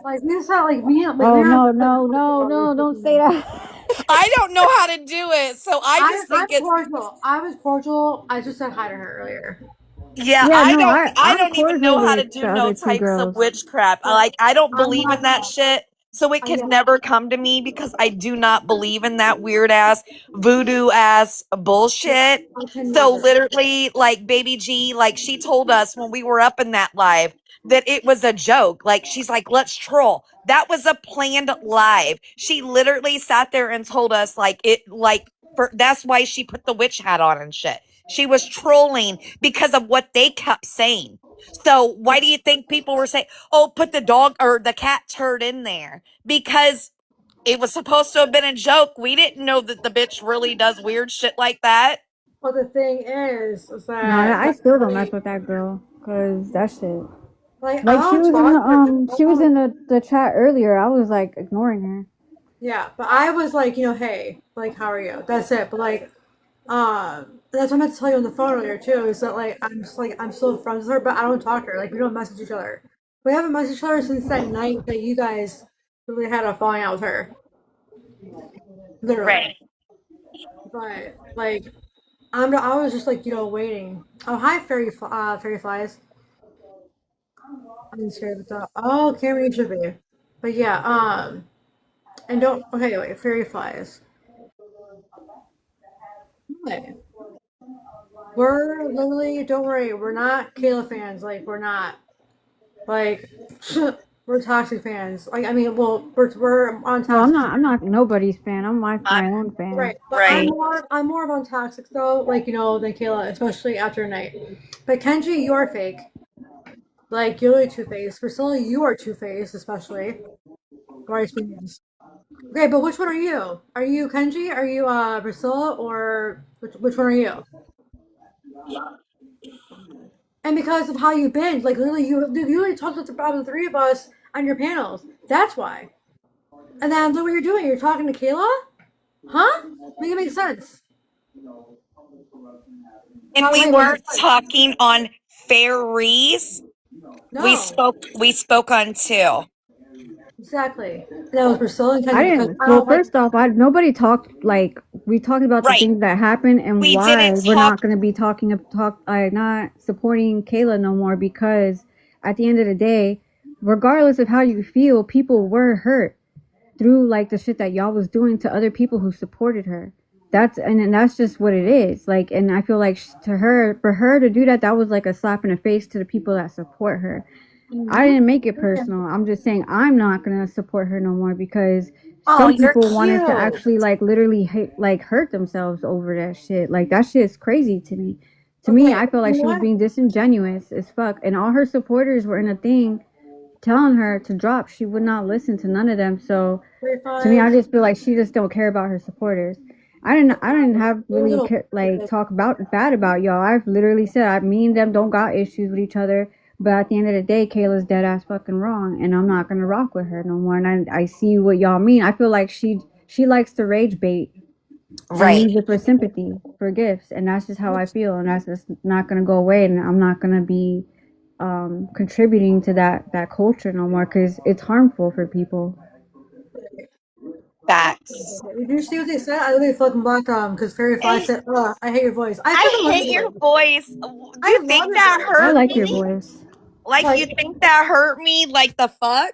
[SPEAKER 5] Like we just like me.
[SPEAKER 4] Oh no! Don't say that.
[SPEAKER 7] I don't know how to do it, so I just think
[SPEAKER 5] I'm cordial. I was cordial. I just said hi to her earlier.
[SPEAKER 7] yeah,
[SPEAKER 4] Yeah,
[SPEAKER 7] I
[SPEAKER 4] no,
[SPEAKER 7] don't I
[SPEAKER 4] I'm
[SPEAKER 7] don't even know
[SPEAKER 4] cordial
[SPEAKER 7] how to
[SPEAKER 4] with
[SPEAKER 7] do
[SPEAKER 4] the
[SPEAKER 7] no
[SPEAKER 4] other two
[SPEAKER 7] types of
[SPEAKER 4] girls.
[SPEAKER 7] witchcraft.
[SPEAKER 5] Yeah,
[SPEAKER 7] I don't
[SPEAKER 5] I'm
[SPEAKER 7] believe
[SPEAKER 5] not.
[SPEAKER 7] in that shit. So it could
[SPEAKER 5] Yeah,
[SPEAKER 7] never come to me because I do not believe in that weird ass voodoo ass bullshit.
[SPEAKER 5] I can
[SPEAKER 7] So
[SPEAKER 5] never.
[SPEAKER 7] literally, like Baby G, like she told us when we were up in that live that it was a joke. Like she's like, let's troll. That was a planned live. She literally sat there and told us that's why she put the witch hat on and shit. She was trolling because of what they kept saying. So why do you think people were saying, "Oh, put the dog or the cat turd in there"? Because it was supposed to have been a joke. We didn't know that the bitch really does weird shit like that.
[SPEAKER 5] But the thing is
[SPEAKER 4] No,
[SPEAKER 5] that
[SPEAKER 4] I still don't mess with that girl because that shit.
[SPEAKER 5] like I
[SPEAKER 4] Like she
[SPEAKER 5] don't
[SPEAKER 4] was in
[SPEAKER 5] talk to her.
[SPEAKER 4] she was in the chat earlier. I was like ignoring her.
[SPEAKER 5] Yeah, but I was like, hey, like, how are you? That's it. But like, that's what I meant to tell you on the phone earlier too. Is that like I'm still friends with her, but I don't talk to her. Like we don't message each other. We haven't messaged each other since that night that you guys really had a falling out with her. Literally.
[SPEAKER 7] Right.
[SPEAKER 5] But like, I was just like waiting. Oh hi fairy flies. I'm scared of the oh Cameron you should be. But yeah and don't okay wait fairy flies. Okay. We're literally, don't worry, we're not Kayla fans. Like, we're not. Like, we're toxic fans. Like, I mean, well, we're on
[SPEAKER 4] No,
[SPEAKER 5] toxic.
[SPEAKER 4] I'm not nobody's fan. I'm my own fan.
[SPEAKER 5] Right, but
[SPEAKER 7] Right.
[SPEAKER 5] I'm more of on toxic though, like than Kayla, especially after a night. But Kenji, you are fake. Like you're really two faced. Priscilla, you are two faced, especially. Right, opinions. Okay, but which one are you? Are you Kenji? Are you Priscilla? Or which one are you? And because of how you've been, like literally, you literally talked about the three of us on your panels. That's why. And then look what you're doing. You're talking to Kayla, huh? Make it make sense.
[SPEAKER 7] And
[SPEAKER 5] How
[SPEAKER 7] we
[SPEAKER 5] would it make
[SPEAKER 7] weren't
[SPEAKER 5] sense?
[SPEAKER 7] talking on fairies. We
[SPEAKER 5] No,
[SPEAKER 7] spoke we spoke on two.
[SPEAKER 5] exactly. That was Priscilla and
[SPEAKER 4] I
[SPEAKER 5] Kenji because
[SPEAKER 4] didn't.
[SPEAKER 5] I
[SPEAKER 4] Well,
[SPEAKER 5] don't like.
[SPEAKER 4] first off, nobody talked like we talked about the
[SPEAKER 7] Right.
[SPEAKER 4] things that happened and
[SPEAKER 7] We
[SPEAKER 4] why
[SPEAKER 7] didn't
[SPEAKER 4] we're
[SPEAKER 7] talk
[SPEAKER 4] not going to be not supporting Kayla no more because at the end of the day, regardless of how you feel, people were hurt through like the shit that y'all was doing to other people who supported her. And that's just what it is. Like, and I feel like for her to do that, that was like a slap in the face to the people that support her. I didn't make it personal. I'm just saying I'm not gonna support her no more because
[SPEAKER 7] Oh,
[SPEAKER 4] some
[SPEAKER 7] you're
[SPEAKER 4] people wanted to
[SPEAKER 7] cute.
[SPEAKER 4] actually like literally hurt themselves over that shit. Like that shit is crazy to me. To me,
[SPEAKER 5] Okay,
[SPEAKER 4] I feel
[SPEAKER 5] you
[SPEAKER 4] like
[SPEAKER 5] know
[SPEAKER 4] she was
[SPEAKER 5] what?
[SPEAKER 4] being disingenuous as fuck, and all her supporters were in a thing telling her to drop. She would not listen to none of them. So
[SPEAKER 5] Three
[SPEAKER 4] to me, I
[SPEAKER 5] five.
[SPEAKER 4] just feel like she just don't care about her supporters. I didn't have
[SPEAKER 5] A
[SPEAKER 4] really
[SPEAKER 5] little.
[SPEAKER 4] like talk about bad about y'all. I've literally said me and them don't got issues with each other. But at the end of the day, Kayla's dead ass fucking wrong, and I'm not gonna rock with her no more. And I see what y'all mean. I feel like she likes to rage bait and
[SPEAKER 7] Right.
[SPEAKER 4] use it for sympathy, for gifts, and that's just how I feel, and that's just not gonna go away. And I'm not gonna be contributing to that culture no more because it's harmful for people.
[SPEAKER 7] Facts.
[SPEAKER 5] Did you see what they said? I literally fucking blocked because Fairy Fly
[SPEAKER 7] I,
[SPEAKER 5] said, "Oh, I hate your voice." I
[SPEAKER 7] I
[SPEAKER 5] fucking love
[SPEAKER 7] hate
[SPEAKER 5] your
[SPEAKER 7] your
[SPEAKER 5] voice.
[SPEAKER 7] voice. Do
[SPEAKER 5] I
[SPEAKER 7] you
[SPEAKER 5] love
[SPEAKER 7] think
[SPEAKER 5] your
[SPEAKER 7] that
[SPEAKER 5] voice.
[SPEAKER 4] I
[SPEAKER 7] hurt
[SPEAKER 4] like your
[SPEAKER 7] me?
[SPEAKER 4] voice.
[SPEAKER 7] Like you
[SPEAKER 5] Like,
[SPEAKER 7] think that hurt me? Like the fuck?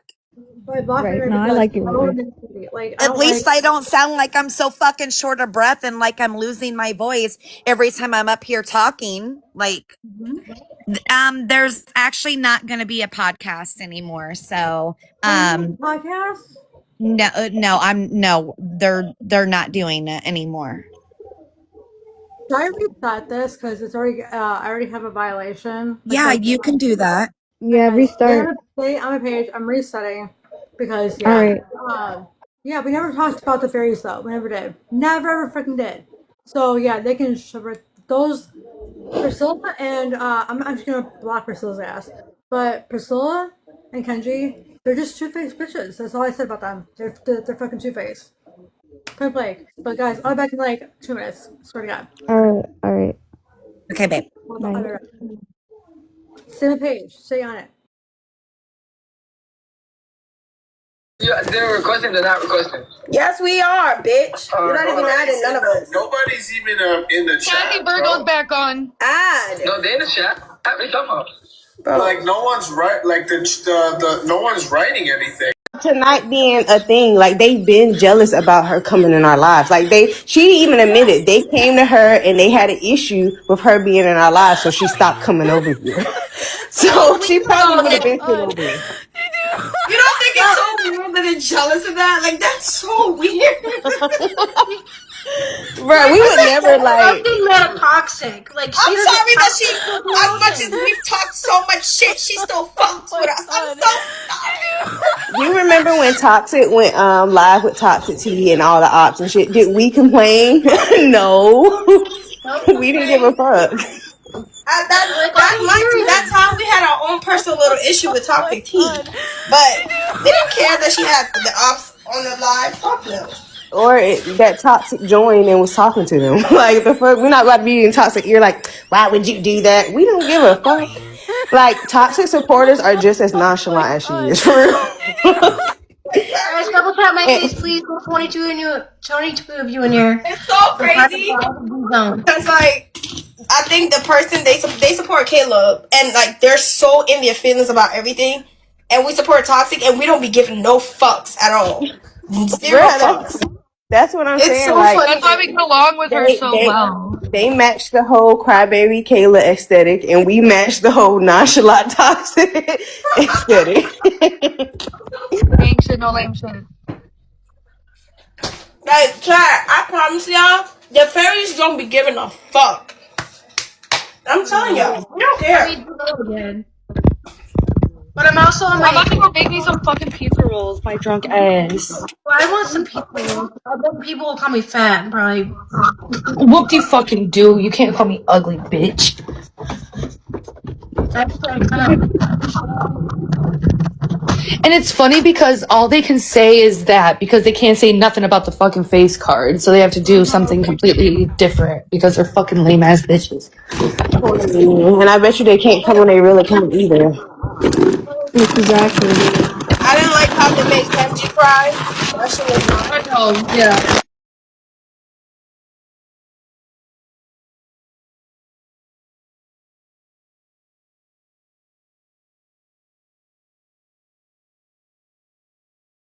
[SPEAKER 5] but I blocked
[SPEAKER 4] Right?
[SPEAKER 5] her
[SPEAKER 4] No, I
[SPEAKER 5] because
[SPEAKER 4] like your
[SPEAKER 5] I don't want
[SPEAKER 4] voice.
[SPEAKER 5] negativity. Like, I
[SPEAKER 7] At
[SPEAKER 5] don't like.
[SPEAKER 7] least I don't sound like I'm so fucking short of breath and like I'm losing my voice every time I'm up here talking. Like, there's actually not going to be a podcast anymore. So,
[SPEAKER 5] Are you doing a podcast?
[SPEAKER 7] no, they're not doing it anymore.
[SPEAKER 5] Should I reset this because it's already? I already have a violation. Like
[SPEAKER 7] Yeah,
[SPEAKER 5] by
[SPEAKER 7] you can do that.
[SPEAKER 5] okay,
[SPEAKER 4] Yeah,
[SPEAKER 5] guys,
[SPEAKER 4] restart.
[SPEAKER 5] stay on my page. I'm resetting because
[SPEAKER 4] All
[SPEAKER 5] yeah,
[SPEAKER 4] right.
[SPEAKER 5] yeah, we never talked about the fairies though. We never did. Never ever freaking did. So yeah, they can those Priscilla and I'm actually gonna block Priscilla's ass. But Priscilla and Kenji, they're just two faced bitches. That's all I said about them. They're fucking two faced. Point blank. But guys, I'll be back in like 2 minutes. Swear to God.
[SPEAKER 4] All right. All right.
[SPEAKER 7] Okay, babe.
[SPEAKER 4] Bye.
[SPEAKER 5] Stay on the page. Stay on it.
[SPEAKER 8] Yeah, they're requesting. They're not requesting.
[SPEAKER 1] Yes, we are, bitch. You're not even adding none of us.
[SPEAKER 9] Nobody's even in the chat.
[SPEAKER 10] Kathy Virgo's back on.
[SPEAKER 1] Add.
[SPEAKER 8] No, they in the chat. What are you talking about?
[SPEAKER 1] Bro.
[SPEAKER 9] Like no one's like the no one's writing anything.
[SPEAKER 2] Tonight being a thing, like they've been jealous about her coming in our lives. Like she even admitted they came to her and they had an issue with her being in our lives, so she stopped coming over here. So she probably would have been still over here.
[SPEAKER 1] You don't think it's so weird that they're jealous of that? Like, that's so weird.
[SPEAKER 2] Bro, we would never like.
[SPEAKER 3] Something made her toxic. Like,
[SPEAKER 1] I'm sorry that she, as much as we've talked so much shit, she still fucks with us. I'm so sorry.
[SPEAKER 2] You remember when Toxic went live with Toxic T and all the ops and shit? Did we complain? No, we didn't give a fuck.
[SPEAKER 1] That's how we had our own personal little issue with Toxic T. But they didn't care that she had the ops on the live. Fuck them.
[SPEAKER 2] Or that Toxic joined and was talking to them. Like, the fuck? We're not about to be in Toxic ear like, why would you do that? We don't give a fuck. Like, Toxic supporters are just as nonchalant as she is, for real.
[SPEAKER 3] Guys, double tap my face, please. 22 of you in here.
[SPEAKER 1] It's so crazy. Because, like, I think the person, they support Caleb. And, like, they're so in their feelings about everything. And we support Toxic, and we don't be giving no fucks at all. Zero fucks.
[SPEAKER 2] That's what I'm saying.
[SPEAKER 1] So
[SPEAKER 2] like,
[SPEAKER 1] funny.
[SPEAKER 10] That's why we get along with her so well.
[SPEAKER 2] They matched the whole crybaby Kayla aesthetic, and we matched the whole nonchalant Toxic aesthetic.
[SPEAKER 10] Ain't shit, no lame shit.
[SPEAKER 1] Like, chat, I promise y'all, the fairies don't be giving a fuck. I'm telling y'all, we don't care.
[SPEAKER 3] But I'm also on my.
[SPEAKER 10] I'm about to go make me some fucking pizza rolls, my drunk ass.
[SPEAKER 3] Well, I want some people. Other people will call me fat, probably.
[SPEAKER 10] Whoop de fucking do. You can't call me ugly, bitch. And it's funny because all they can say is that because they can't say nothing about the fucking face card, so they have to do something completely different because they're fucking lame ass bitches.
[SPEAKER 2] And I bet you they can't come when they really come either.
[SPEAKER 10] Exactly.
[SPEAKER 1] I didn't like how they made Kenji cry. That shit was
[SPEAKER 10] I know, yeah.